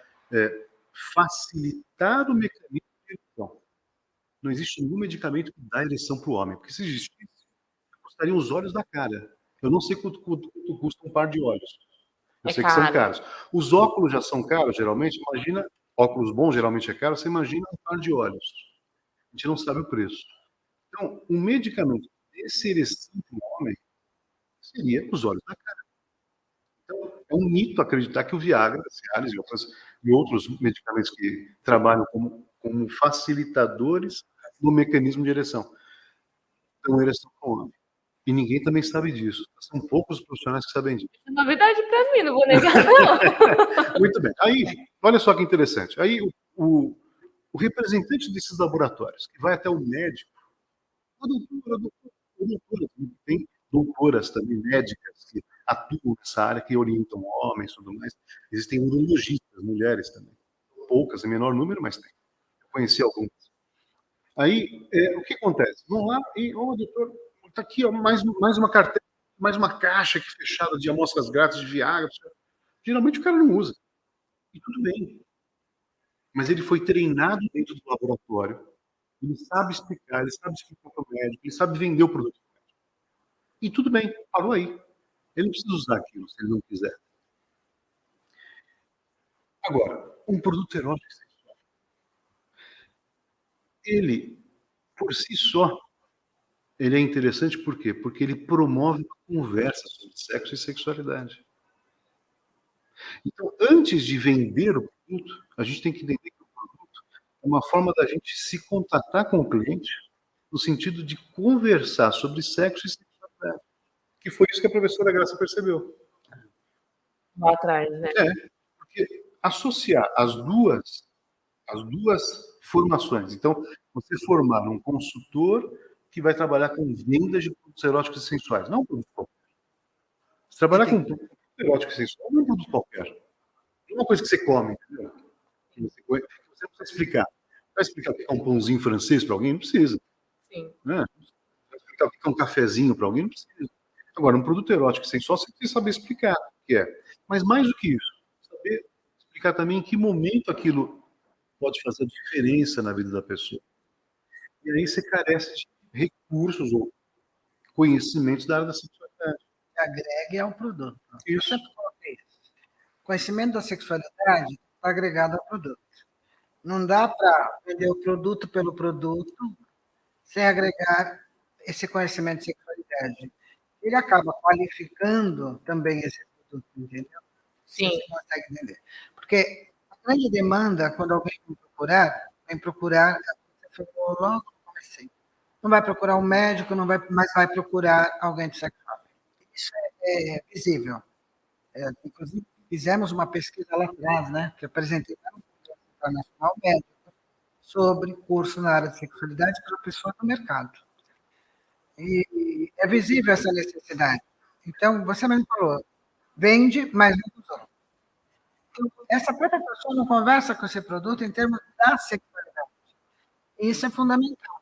facilitar o mecanismo de ereção. Não existe nenhum medicamento que dá ereção para o homem, porque se existisse, custaria os olhos da cara. Eu não sei quanto custa um par de olhos. Eu É sei que são caro. caros. Os óculos já são caros, geralmente. Imagina, óculos bons geralmente é caro. Você imagina um par de olhos. A gente não sabe o preço. Então, um medicamento desse erecente no homem seria os olhos da cara. Então, é um mito acreditar que o Viagra, Cialis e outros medicamentos que trabalham como facilitadores do mecanismo de ereção. Então, ereção com o homem. E ninguém também sabe disso. São poucos os profissionais que sabem disso. É novidade para mim, não vou negar, não. Muito bem. Aí, olha só que interessante. Aí, o representante desses laboratórios, que vai até o médico, tem doutoras também médicas que atuam nessa área, que orientam homens e tudo mais. Existem urologistas, mulheres também. Poucas, em menor número, mas tem. Eu conheci algumas. Aí, o que acontece? Vão lá e, doutor, está aqui ó, mais uma carteira, mais uma caixa aqui fechada de amostras grátis de Viagra. Geralmente o cara não usa. E tudo bem. Mas ele foi treinado dentro do laboratório. Ele sabe explicar para o médico, ele sabe vender o produto. E tudo bem, parou aí. Ele não precisa usar aquilo se ele não quiser. Agora, um produto erótico sexual. Ele, por si só, ele é interessante por quê? Porque ele promove uma conversa sobre sexo e sexualidade. Então, antes de vender o produto, a gente tem que entender que o produto é uma forma da gente se contatar com o cliente no sentido de conversar sobre sexo e sexualidade. Que foi isso que a professora Graça percebeu. Lá atrás, né? Porque associar as duas formações. Então, você formar um consultor que vai trabalhar com vendas de produtos eróticos e sensuais, não um produto qualquer. Você trabalhar com um produto erótico e sensual não é um produto qualquer. Não é uma coisa que você come, entendeu? Que você não precisa explicar. Vai explicar o que é um pãozinho francês para alguém? Não precisa. Sim. Né? Vai explicar o que é um cafezinho para alguém? Não precisa. Agora, um produto erótico e sensual, você precisa saber explicar o que é. Mas mais do que isso, saber explicar também em que momento aquilo pode fazer diferença na vida da pessoa. E aí você carece de recursos ou conhecimentos da área da sexualidade. Agregue ao produto. Isso. Eu sempre coloquei isso. Conhecimento da sexualidade está agregado ao produto. Não dá para vender o produto pelo produto sem agregar esse conhecimento de sexualidade. Ele acaba qualificando também esse produto, entendeu? Sim. Você consegue entender. Porque a grande demanda, quando alguém vem procurar, você falou logo no começo, não vai procurar um médico, não vai, mas vai procurar alguém de sexo. Isso é visível. Inclusive, fizemos uma pesquisa lá atrás, né, que apresentei para um Congresso Internacional Médico sobre curso na área de sexualidade para pessoas do mercado. E é visível essa necessidade. Então, você mesmo falou, vende, mas não usou. Então, essa própria pessoa não conversa com esse produto em termos da sexualidade. E isso é fundamental.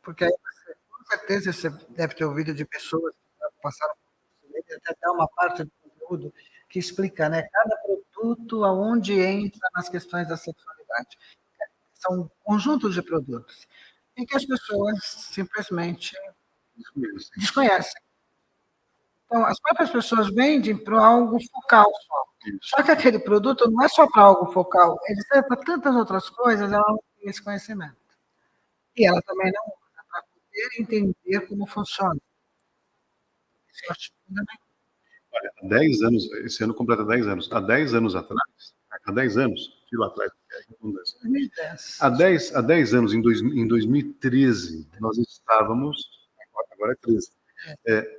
Porque aí você, com certeza você deve ter ouvido de pessoas que passaram por isso, até dar uma parte do conteúdo que explica, né, cada produto aonde entra nas questões da sexualidade. São conjuntos de produtos em que as pessoas simplesmente desconhecem. Então, as próprias pessoas vendem para algo focal só. Só que aquele produto não é só para algo focal, ele serve para tantas outras coisas, ela não tem esse conhecimento. E ela também não usa para poder entender como funciona. Isso eu acho fundamental. Olha, há 10 anos, esse ano completa 10 anos. Há 10 anos atrás, há 10 anos, filo atrás, 2010. há 10 anos, em 2013, nós estávamos, agora é 13,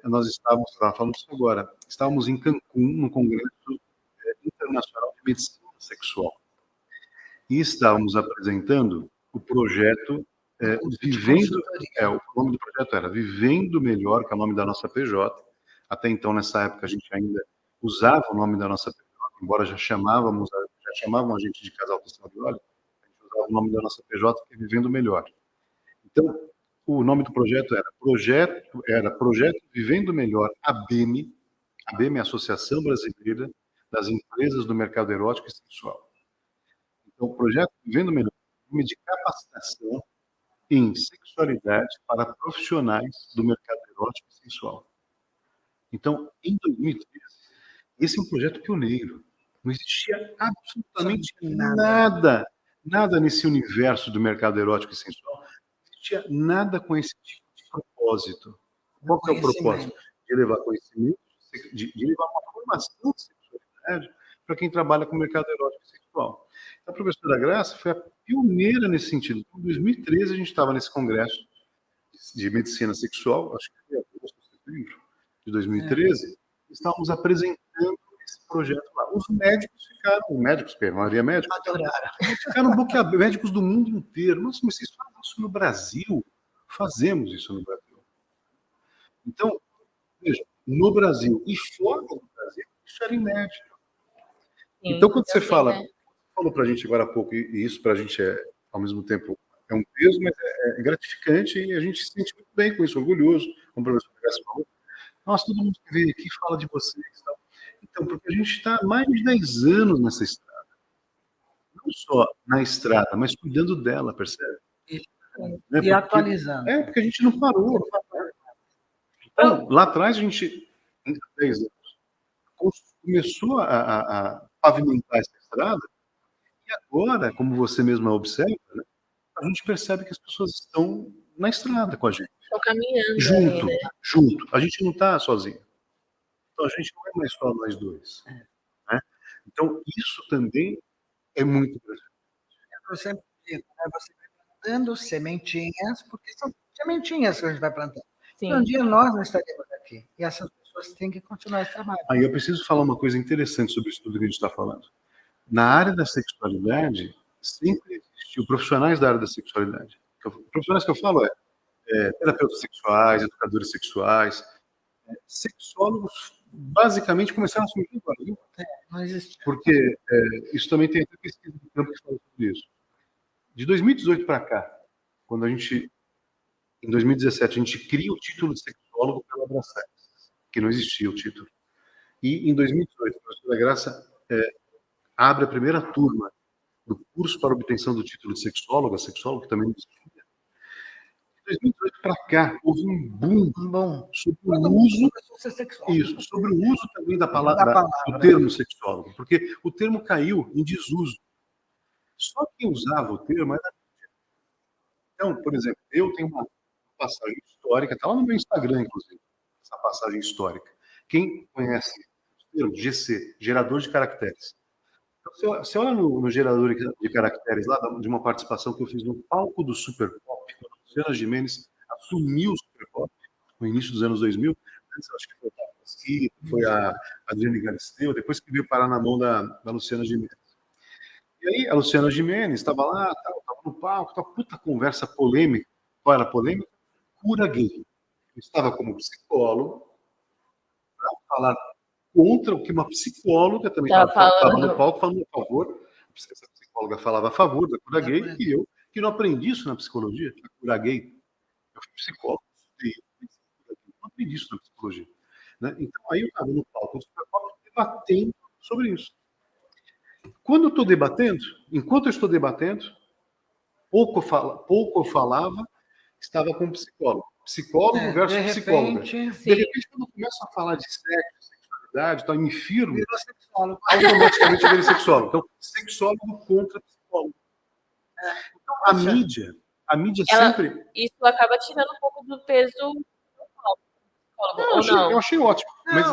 nós estávamos em Cancún, no Congresso Internacional de Medicina Sexual. E estávamos apresentando o projeto Vivendo... o nome do projeto era Vivendo Melhor, que é o nome da nossa PJ. Até então, nessa época, a gente ainda usava o nome da nossa PJ, embora já chamavam a gente de Casal Testão de Óleo, a gente usava o nome da nossa PJ, que é Vivendo Melhor. Então, o nome do projeto era Projeto Vivendo Melhor ABEME. ABEME é a Associação Brasileira das Empresas do Mercado Erótico e Sexual. Então, o projeto Vivendo Melhor é de capacitação em sexualidade para profissionais do mercado erótico e sensual. Então, em 2013, esse é um projeto pioneiro. Não existia absolutamente nada nesse universo do mercado erótico e sensual. Não existia nada com esse tipo de propósito. Qual que é o propósito? De levar conhecimento, de levar uma formação de sexualidade para quem trabalha com o mercado erótico e sexual. A professora Graça foi a pioneira nesse sentido. Em 2013, a gente estava nesse congresso de medicina sexual, acho que foi em agosto, setembro de 2013, estávamos apresentando esse projeto lá. Os médicos ficaram, porque a maioria é médico, ficaram boquiabertos, médicos do mundo inteiro. Nossa, mas vocês fazem isso no Brasil? Fazemos isso no Brasil. Então, veja, no Brasil e fora do Brasil, isso era inédito. Então, quando você fala, falou para a gente agora há pouco, e isso para a gente é, ao mesmo tempo, é um peso, mas é gratificante e a gente se sente muito bem com isso, orgulhoso, como o professor Graça falou. Nossa, todo mundo que veio aqui fala de vocês. Tá? Então, porque a gente está há mais de 10 anos nessa estrada. Não só na estrada, mas cuidando dela, percebe? E atualizando. Porque a gente não parou. Então, lá atrás, a gente, em 10 anos, começou a pavimentar essa estrada, e agora, como você mesma observa, né, a gente percebe que as pessoas estão na estrada com a gente. Estão caminhando. Junto, né? junto. A gente não está sozinho. Então, a gente não é mais só nós dois. Né? Então, isso também é muito gratificante. Eu sempre digo, né, você vai plantando sementinhas, porque são sementinhas que a gente vai plantando. Sim. Um dia nós não estaremos aqui. E essas pessoas têm que continuar esse trabalho. Aí eu preciso falar uma coisa interessante sobre isso tudo que a gente está falando. Na área da sexualidade, sempre existiu profissionais da área da sexualidade. Profissionais que eu falo terapeutas sexuais, educadores sexuais, sexólogos, basicamente começaram a surgir no Brasil. Não existe. Porque isso também tem até pesquisa do campo que fala sobre isso. De 2018 para cá, quando a gente, em 2017, a gente cria o título de sexólogo pela Abraçax, que não existia o título. E em 2018, a professora Graça abre a primeira turma do curso para obtenção do título de sexóloga, que também não existia. De 2018 para cá, houve um boom sobre o uso, sobre o uso também da palavra, do termo sexólogo, porque o termo caiu em desuso. Só quem usava o termo era. Então, por exemplo, eu tenho uma passagem histórica, está lá no meu Instagram, inclusive, essa passagem histórica. Quem conhece o termo GC, gerador de caracteres. Então, você olha no gerador de caracteres lá, de uma participação que eu fiz no palco do Super Pop, quando a Luciana Gimenez assumiu o Super Pop, no início dos anos 2000. Antes, eu acho que foi a Pasquita, foi a Adriane Galisteu, depois que veio parar na mão da Luciana Gimenez. E aí, a Luciana Gimenez estava lá, estava no palco, puta conversa polêmica. Qual era a polêmica? Cura gay. Eu estava como psicólogo para falar contra o que uma psicóloga também estava no palco falando a favor. Essa psicóloga falava a favor da cura gay, e eu, que não aprendi isso na psicologia, a cura gay. Eu fui psicólogo, não aprendi isso na psicologia. Né? Então, aí eu estava no palco do Super Pop debatendo sobre isso. Quando eu estou debatendo, enquanto eu estou debatendo, pouco eu falava, estava com um psicólogo. Psicólogo versus psicóloga. De repente, quando eu começo a falar de sexo, sexualidade, então, eu me firmo, automaticamente eu virei sexólogo. Então, sexólogo contra psicólogo. Então, a mídia sempre... Isso acaba tirando um pouco do peso do psicólogo, eu achei ótimo. Mas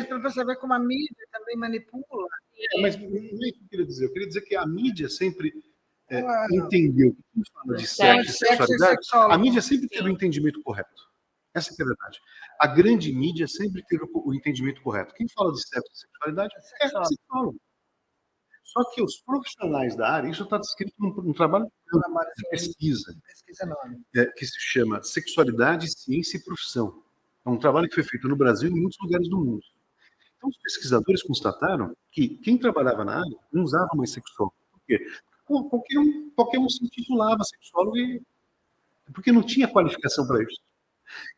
para você ver como a mídia também manipula. Mas não é isso que eu queria dizer. Eu queria dizer que a mídia sempre entendeu que quem fala de sexo e sexualidade, a mídia sempre teve o entendimento correto. Essa é a verdade. A grande mídia sempre teve o entendimento correto. Quem fala de sexo e sexualidade é psicólogo. Só que os profissionais da área, isso está descrito num trabalho de pesquisa, que se chama Sexualidade, Ciência e Profissão. É um trabalho que foi feito no Brasil e em muitos lugares do mundo. Então, os pesquisadores constataram que quem trabalhava na área não usava mais sexólogo. Por quê? Qualquer um se intitulava sexólogo porque não tinha qualificação para isso.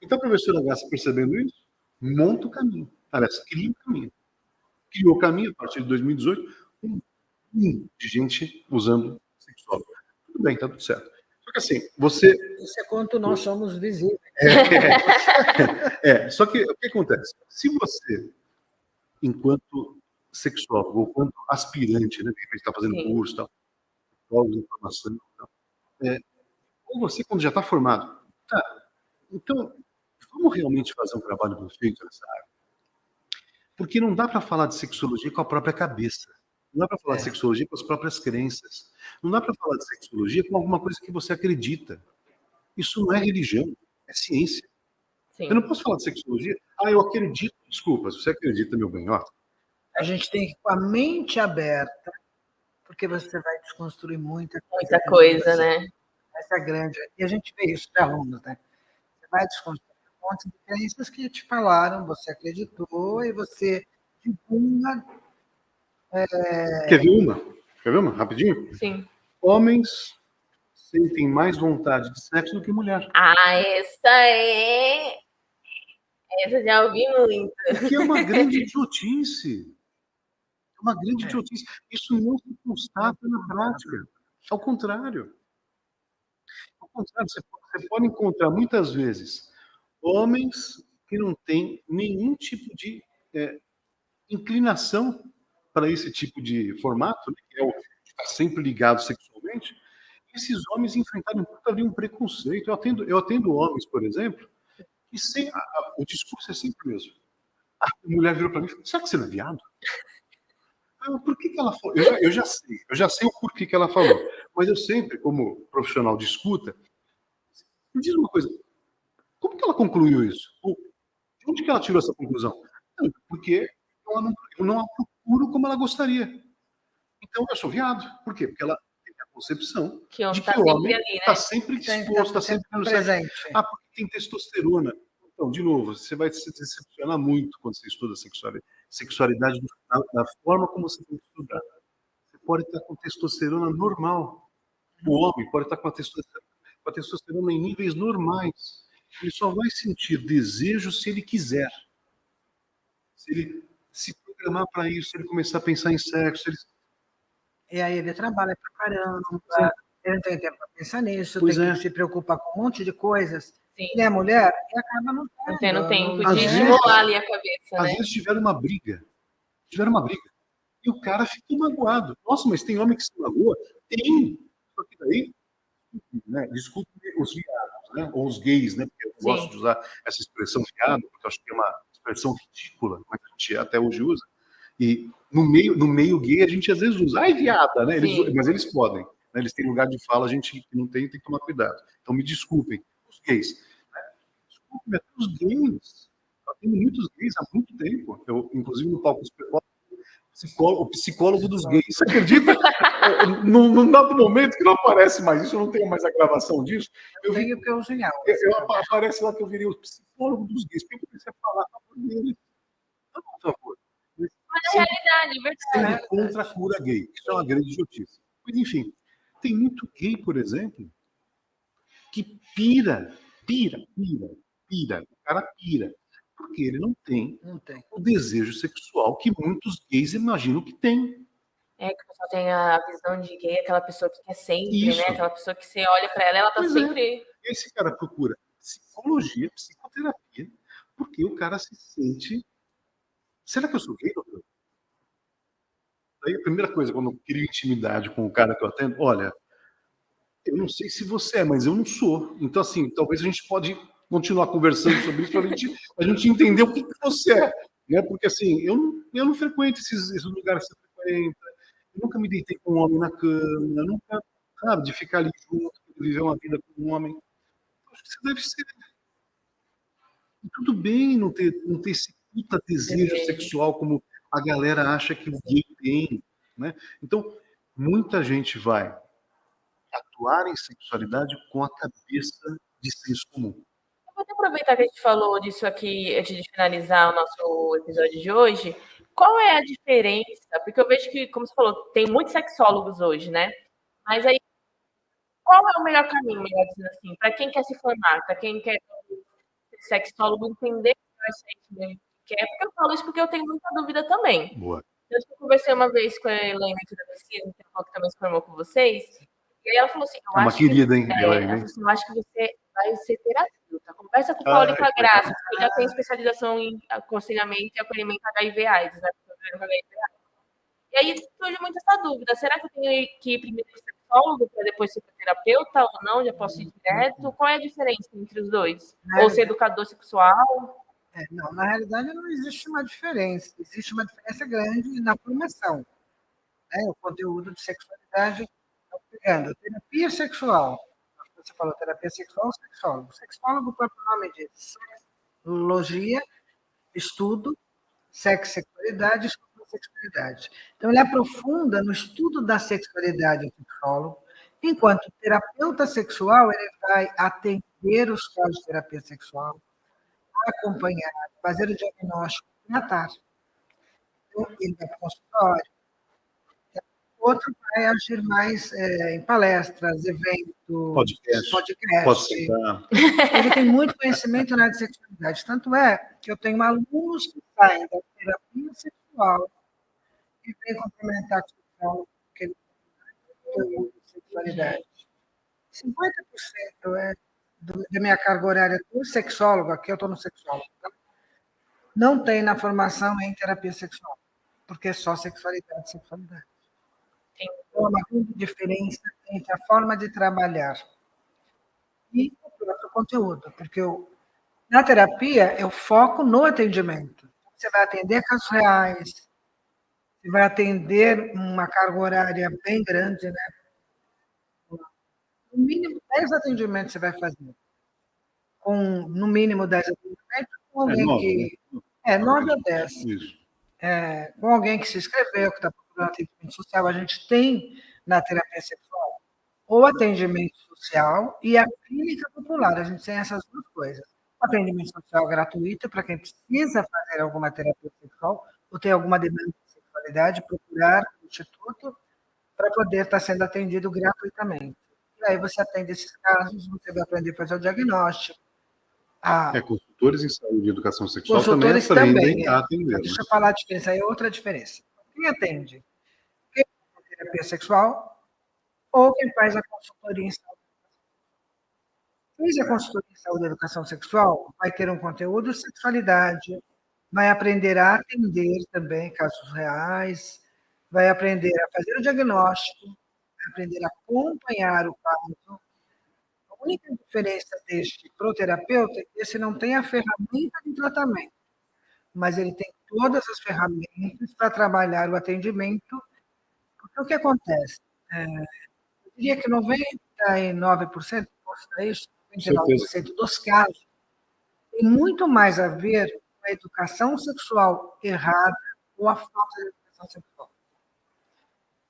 Então, a professora Graça, percebendo isso, monta o caminho. Aliás, cria o caminho. Criou o caminho, a partir de 2018, um de gente usando sexólogo. Tudo bem, está tudo certo. Só Porque assim, você... Isso é quanto nós somos visíveis. Só que o que acontece? Se você, enquanto sexólogo, ou quanto aspirante, né, de repente está fazendo Sim. curso, tal, pós informação, tal, ou você quando já está formado, tá, então vamos realmente fazer um trabalho bem feito nessa área? Porque não dá para falar de sexologia com a própria cabeça. Não dá para falar de sexologia com as próprias crenças. Não dá para falar de sexologia com alguma coisa que você acredita. Isso não é religião, é ciência. Sim. Eu não posso falar de sexologia. Eu acredito. Desculpa, se você acredita, meu bem, ó. A gente tem que ir com a mente aberta, porque você vai desconstruir muita coisa, né? Essa é a grande. E a gente vê isso de alunos, né? Você vai desconstruir um monte de crenças que te falaram, você acreditou e você divulga. Quer ver uma? Quer ver uma? Rapidinho? Sim. Homens sentem mais vontade de sexo do que mulher. Essa já ouvi muito. O que é uma grande idiotice. É uma grande idiotice. Isso não se constata na prática. Ao contrário. Você pode encontrar muitas vezes homens que não têm nenhum tipo de inclinação para esse tipo de formato, né, que é o que está sempre ligado sexualmente. Esses homens enfrentaram um preconceito. Eu atendo homens, por exemplo, que o discurso é sempre o mesmo. A mulher virou para mim e falou: será que você não é viado? Por que ela falou? Eu já sei o porquê que ela falou. Mas eu sempre, como profissional de escuta, me diz uma coisa: como que ela concluiu isso? De onde que ela tirou essa conclusão? Não, porque eu não a procuro como ela gostaria. Então eu sou viado. Por quê? Porque ela tem a concepção de que o homem está sempre disposto, está sempre presente. Porque tem testosterona. Então, de novo, você vai se decepcionar muito quando você estuda sexualidade da forma como você tem que estudar. Você pode estar com testosterona normal. O homem pode estar com a testosterona em níveis normais. Ele só vai sentir desejo se ele quiser. Se ele se programar para isso, se ele começar a pensar em sexo. E aí ele trabalha pra caramba, ele não tem tempo para pensar nisso, tem que se preocupar com um monte de coisas. Sim. E a mulher, e acaba não tendo tempo de Às vezes, estimular ali a cabeça, às né? vezes tiveram uma briga. E o cara ficou magoado. Nossa, mas tem homem que se magoa? Tem. Só que daí, né, desculpe os viados, né? Ou os gays, né? Porque eu gosto de usar essa expressão viado, porque eu acho que é uma expressão ridícula, mas a gente até hoje usa. E no meio gay a gente às vezes usa, ai viada, né? Mas eles podem, né? Eles têm lugar de fala, a gente que não tem que tomar cuidado. Então me desculpem, os gays. Né? Desculpem até os gays. Eu tenho muitos gays há muito tempo. Eu, inclusive, no palco o psicólogo dos gays. Você acredita? Num dado momento que não aparece mais isso, eu não tenho mais a gravação disso. Aparece lá que eu virei o psicólogo dos gays. Porque eu comecei a falar a favor deles. Não, por favor. Mas é realidade, é verdade. Sendo contra a cura gay. Isso é uma grande idiotice. Mas, enfim, tem muito gay, por exemplo, que pira. O cara pira. Porque ele não tem o desejo sexual que muitos gays imaginam que tem. Que o pessoal tem a visão de gay, aquela pessoa que quer sempre, né? Aquela pessoa que você olha para ela tá sempre... Esse cara procura psicologia, psicoterapia, porque o cara se sente... Será que eu sou gay, doutor? Aí a primeira coisa, quando eu crio intimidade com o cara que eu atendo, olha, eu não sei se você é, mas eu não sou. Então, assim, talvez a gente pode continuar conversando sobre isso para a gente entender o que você é. Né? Porque, assim, eu não frequento esses lugares que você frequenta. Eu nunca me deitei com um homem na cama. Eu nunca, sabe, de ficar ali junto, viver uma vida com um homem. Acho que você deve ser. E tudo bem não ter esse puta desejo sexual como a galera acha que o gay tem. Né? Então, muita gente vai atuar em sexualidade com a cabeça de senso comum. Vou até aproveitar que a gente falou disso aqui antes de finalizar o nosso episódio de hoje. Qual é a diferença? Porque eu vejo que, como você falou, tem muitos sexólogos hoje, né? Mas aí, qual é o melhor caminho, melhor dizendo assim, para quem quer se formar, para quem quer ser sexólogo, entender o que quer? Porque eu falo isso porque eu tenho muita dúvida também. Boa. Eu conversei uma vez com a Helena aqui da pesquisa, que também se formou com vocês, E aí ela falou assim, eu É uma acho que... querida, hein? Ela ela ainda, falou hein? assim, eu acho que você vai ser terapeuta. Conversa com o Paulo e com a Graça, que já tem especialização em aconselhamento e acolhimento HIV/AIDS, né? E aí surge muito essa dúvida, será que eu tenho que ir primeiro para o sexólogo para depois ser terapeuta ou não? Já posso ir direto? Qual é a diferença entre os dois? Ou ser educador sexual? Não, na realidade não existe uma diferença. Existe uma diferença grande na formação. Né? O conteúdo de sexualidade, pegando terapia sexual. Você falou terapia sexual ou sexólogo? Sexólogo, o próprio nome diz sexologia, estudo, sexualidade e sexualidade. Então, ele aprofunda no estudo da sexualidade, o sexólogo, enquanto terapeuta sexual, ele vai atender os casos de terapia sexual, acompanhar, fazer o diagnóstico, tratar. Então, ele vai para o consultório. Outro vai agir mais em palestras, eventos, podcast. Ele tem muito conhecimento na área de sexualidade. Tanto é que eu tenho alunos que saem da terapia sexual e vêm complementar com o sexólogo, porque ele tem sexualidade. 50% da minha carga horária do sexólogo, aqui eu estou no sexólogo, tá? Não tem na formação em terapia sexual, porque é só sexualidade, sexualidade. Então, há uma grande diferença entre a forma de trabalhar e o próprio conteúdo, porque na terapia eu foco no atendimento. Você vai atender casos reais, você vai atender uma carga horária bem grande, né? No mínimo 10 atendimentos você vai fazer. No mínimo 10 atendimentos, com alguém que... 9 ou 10. Isso. Com alguém que se inscreveu, que está procurando atendimento social. A gente tem na terapia sexual o atendimento social e a clínica popular. A gente tem essas duas coisas. O atendimento social gratuito para quem precisa fazer alguma terapia sexual ou tem alguma demanda de sexualidade, procurar o instituto para poder estar sendo atendido gratuitamente. E aí você atende esses casos, você vai aprender a fazer o diagnóstico. Consultores em saúde e educação sexual Consultores também aprendem a atender. Deixa eu falar a diferença, aí é outra diferença. Quem atende? Quem faz terapia sexual ou quem faz a consultoria em saúde. Fez a consultoria em saúde e educação sexual, vai ter um conteúdo de sexualidade, vai aprender a atender também casos reais, vai aprender a fazer o diagnóstico, vai aprender a acompanhar o caso. A única diferença deste proterapeuta é que esse não tem a ferramenta de tratamento, mas ele tem todas as ferramentas para trabalhar o atendimento. Porque o que acontece? Eu diria que 99%, consta isso, 99% dos casos, tem muito mais a ver com a educação sexual errada ou a falta de educação sexual.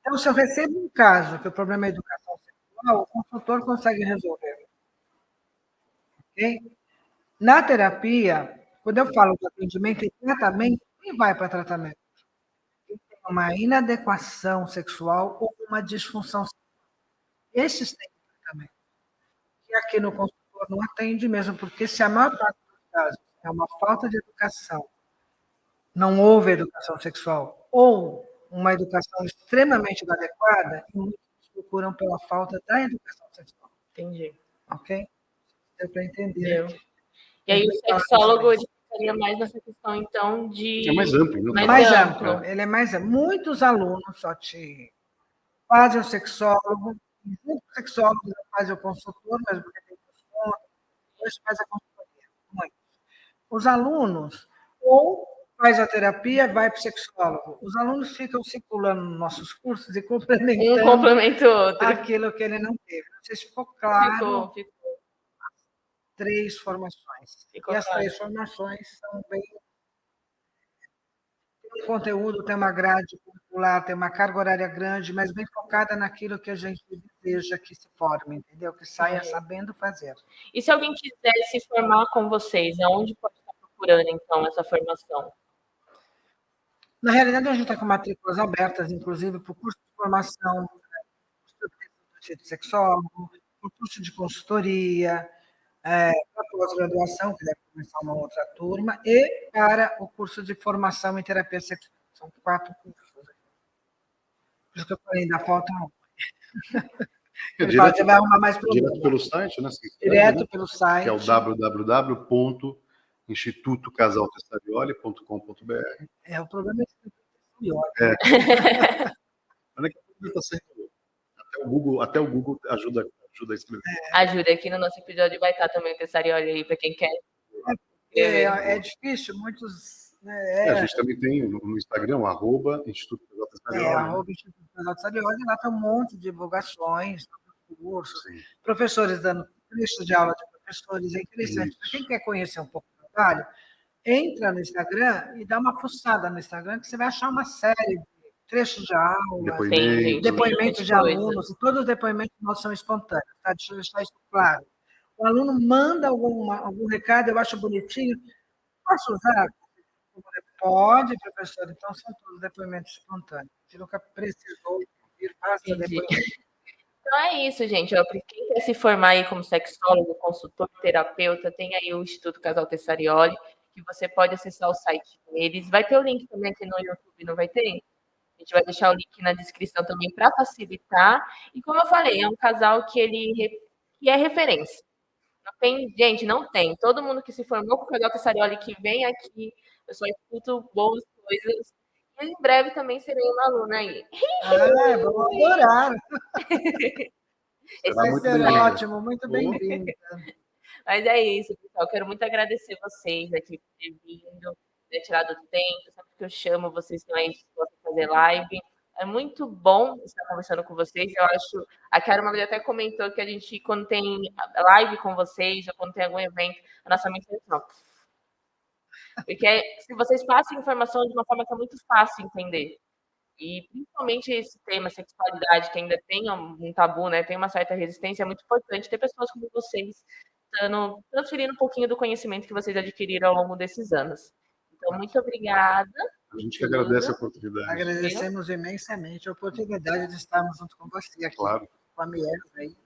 Então, se eu recebo um caso que o problema é educação sexual, o consultor consegue resolver. Okay? Na terapia, quando eu falo de atendimento e tratamento, quem vai para tratamento? Quem tem uma inadequação sexual ou uma disfunção sexual. Esses têm tratamento. E aqui no consultor não atende mesmo, porque se a maior parte dos casos é uma falta de educação, não houve educação sexual, ou uma educação extremamente inadequada, muitos procuram pela falta da educação sexual. Entendi. Ok? Deu para entender. E aí o sexólogo ele ficaria mais nessa questão, então, de... É mais amplo, né? Mais amplo. Ele é mais amplo. Muitos alunos só fazem o sexólogo, e junto com o sexólogo faz o consultor, mesmo porque tem desconto, depois faz a consultoria. Muitos. Os alunos, ou faz a terapia, vai para o sexólogo. Os alunos ficam circulando nos nossos cursos e complementando um complementa o outro. Aquilo que ele não teve. Não sei se ficou claro. Ficou. 3 formações. Ficou e as claro. 3 formações são bem... Tem um conteúdo, tem uma grade curricular, tem uma carga horária grande, mas bem focada naquilo que a gente deseja que se forme, entendeu? Que saia sabendo fazer. E se alguém quiser se formar com vocês, aonde pode estar procurando, então, essa formação? Na realidade, a gente está com matrículas abertas, inclusive, para o curso de formação, curso de sexólogo, o curso de consultoria, para a pós-graduação, que deve começar uma outra turma, e para o curso de formação em terapia sexual. São 4 cursos. Por isso que eu falei, ainda falta um. Ele fala que você vai arrumar mais problema. Direto pelo site, né? Direto pelo site. Que é o www.institutocasaltessarioli.com.br. O problema é que pior. Olha que está sendo. Até o Google ajuda a escrever. Ajuda, aqui no nosso episódio vai estar também o Tessarioli aí, para quem quer. É difícil, muitos... A gente também tem no Instagram, @Instituto Casal Tessarioli. Instituto Casal Tessarioli, lá tem um monte de divulgações, cursos, professores dando listas de aula de professores, é interessante. Para quem quer conhecer um pouco do trabalho, entra no Instagram e dá uma fuçada no Instagram, que você vai achar uma série de trechos de aula, depoimentos de alunos, e todos os depoimentos nossos são espontâneos, tá? Deixa eu deixar isso claro. O aluno manda algum recado, eu acho bonitinho, posso usar? Pode, professor, então são todos depoimentos espontâneos. Se nunca precisou vir, faça depoimento. Então é isso, gente. Para quem quer se formar aí como sexólogo, consultor, terapeuta, tem aí o Instituto Casal Tessarioli, que você pode acessar o site deles. Vai ter o link também aqui no YouTube, não vai ter? A gente vai deixar o link na descrição também para facilitar. E como eu falei, é um casal que é referência. Não tem, gente, não tem. Todo mundo que se formou com o Casal Tessarioli que vem aqui, eu só escuto boas coisas. E em breve também serei uma aluna aí. Vou adorar. Esse vai ser ótimo, muito bem-vinda. Mas é isso, pessoal. Quero muito agradecer vocês aqui por ter vindo, ter tirado tempo. Sempre que eu chamo, vocês estão aí dispostos a fazer live. É muito bom estar conversando com vocês. Eu acho. A Kiara uma vez até comentou que a gente, quando tem live com vocês, ou quando tem algum evento, a nossa mente é assim, porque se vocês passam informação de uma forma que é muito fácil entender. E principalmente esse tema, sexualidade, que ainda tem um tabu, né? Tem uma certa resistência, é muito importante ter pessoas como vocês transferindo um pouquinho do conhecimento que vocês adquiriram ao longo desses anos. Então, muito obrigada. A gente que agradece a oportunidade. Agradecemos imensamente a oportunidade de estarmos junto com você aqui, com a Mies aí.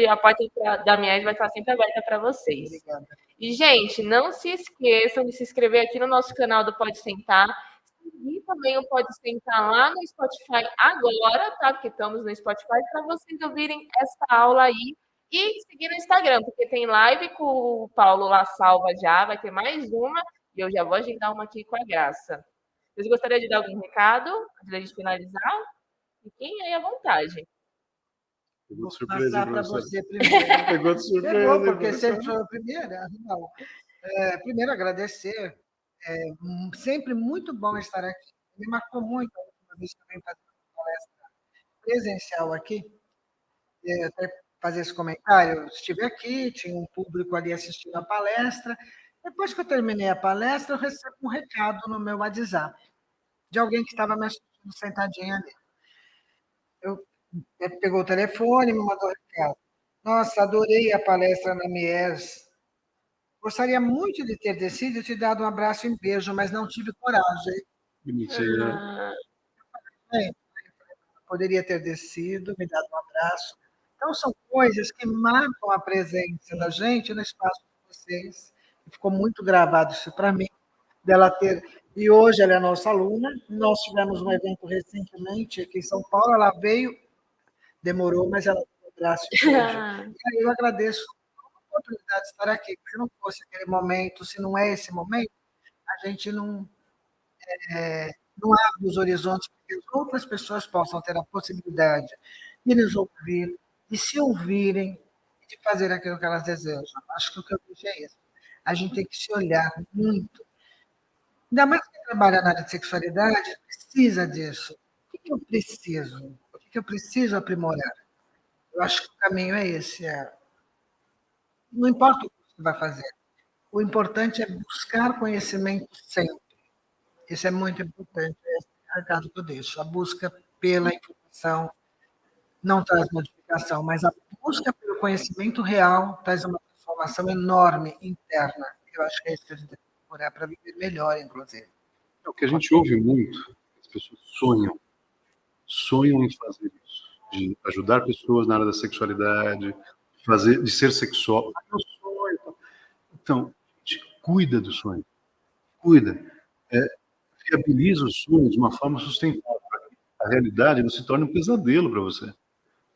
A porta da Mies vai estar sempre aberta para vocês. Obrigada. E, gente, não se esqueçam de se inscrever aqui no nosso canal do Pode Sentar. E também o Pode Sentar lá no Spotify agora, tá? Porque estamos no Spotify, para vocês ouvirem essa aula aí. E seguir no Instagram, porque tem live com o Paulo lá salva já, vai ter mais uma. E eu já vou agendar uma aqui com a Graça. Vocês gostariam de dar algum recado antes da gente finalizar? Fiquem aí à vontade. Vou passar para você primeiro. Pegou de surpresa. Porque sempre foi a primeira. Não. Primeiro, agradecer. Sempre muito bom estar aqui. Me marcou muito a última vez que eu venho fazer uma palestra presencial aqui. Até fazer esse comentário. Eu estive aqui, tinha um público ali assistindo a palestra. Depois que eu terminei a palestra, eu recebo um recado no meu WhatsApp de alguém que estava me assistindo sentadinha ali. Ele pegou o telefone e me mandou um recado. Nossa, adorei a palestra na Mies. Gostaria muito de ter descido e te dado um abraço e um beijo, mas não tive coragem. Mentira. Poderia ter descido, me dado um abraço. Então, são coisas que marcam a presença da gente no espaço de vocês. Ficou muito gravado isso para mim, dela ter... E hoje ela é nossa aluna. Nós tivemos um evento recentemente aqui em São Paulo, ela veio, demorou, mas ela deu um abraço e beijo. E aí eu agradeço a oportunidade de estar aqui. Se não fosse aquele momento, se não é esse momento, a gente não abre os horizontes para que as outras pessoas possam ter a possibilidade de nos ouvir, de se ouvirem e de fazer aquilo que elas desejam. Acho que o que eu vejo é isso. A gente tem que se olhar muito. Ainda mais quem trabalha na área de sexualidade, precisa disso. O que eu preciso? O que eu preciso aprimorar? Eu acho que o caminho é esse. Não importa o que você vai fazer. O importante é buscar conhecimento sempre. Isso é muito importante. Esse é o recado que eu deixo. A busca pela informação não traz modificação, mas a busca pelo conhecimento real traz uma transformação enorme interna. Eu acho que é isso que a gente tem que procurar para viver melhor, inclusive. O que a gente ouve muito, as pessoas sonham em fazer isso, de ajudar pessoas na área da sexualidade, de ser sexual. Meu sonho. Então, a gente cuida do sonho, viabiliza o sonho de uma forma sustentável. A realidade não se torna um pesadelo para você.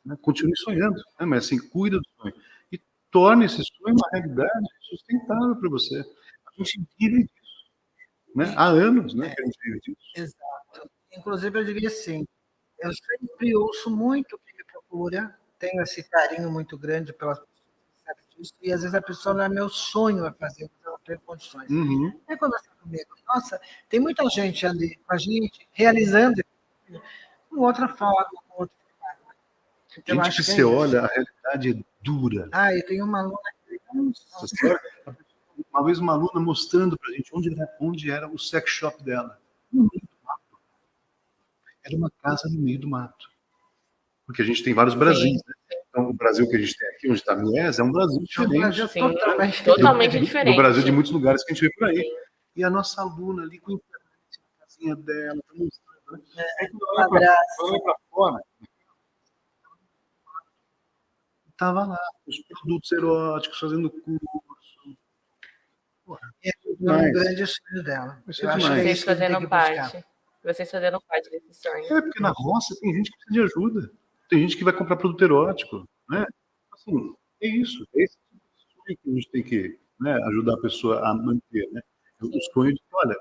né? Continue sonhando, né? Mas assim, cuida do sonho. E torne esse sonho uma realidade sustentável para você. A gente vive disso, né? Há anos, né, que a gente vive disso. Exato. Inclusive, eu diria assim, eu sempre ouço muito quem me procura, tenho esse carinho muito grande pelas pessoas que sabem disso, e às vezes a pessoa não é meu sonho a fazer, mas ela tem condições. Uhum. Aí conversa comigo, nossa, tem muita gente ali com a gente, realizando com outra forma, com outro formato. Então, eu Gente acho que que é você isso. olha, a realidade é dura. Ah, eu tenho uma aluna que... Uma vez uma aluna mostrando pra gente onde era o sex shop dela. Era uma casa no meio do mato. Porque a gente tem vários Brasis, né? Então, o Brasil que a gente tem aqui, onde está a Mies, é um Brasil É um diferente Brasil Sim, totalmente totalmente diferente. diferente. do Brasil de muitos lugares que a gente vê por aí. E a nossa aluna ali com a internet na casinha dela, tá mostrando, né? Aí quando ela olha pra fora, tava lá, os produtos eróticos, fazendo curso. Porra, É um demais. grande sonho dela. Vai ser Eu acho que é demais. Vocês isso que a gente tem que fazendo buscar. parte. Vocês fazendo parte desse sonho. É, porque na roça tem gente que precisa de ajuda. Tem gente que vai comprar produto erótico, né? Assim, é isso. É esse tipo de sonho que a gente tem que, né, ajudar a pessoa a manter, né? O sonho de, olha,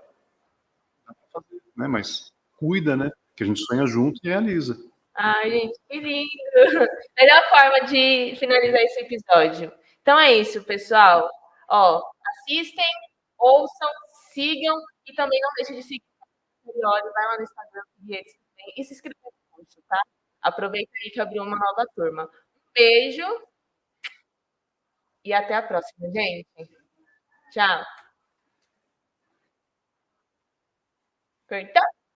dá pra fazer, né? Mas cuida, né? Que a gente sonha junto e realiza. Ai, gente, que lindo! Melhor forma de finalizar esse episódio. Então é isso, pessoal. Ó, assistem, ouçam, sigam e também não deixem de seguir o Periódio, vai lá no Instagram, seguir eles também e se inscrever no curso, tá? Aproveita aí que abriu uma nova turma. Um beijo e até a próxima, gente. Tchau. Cortou?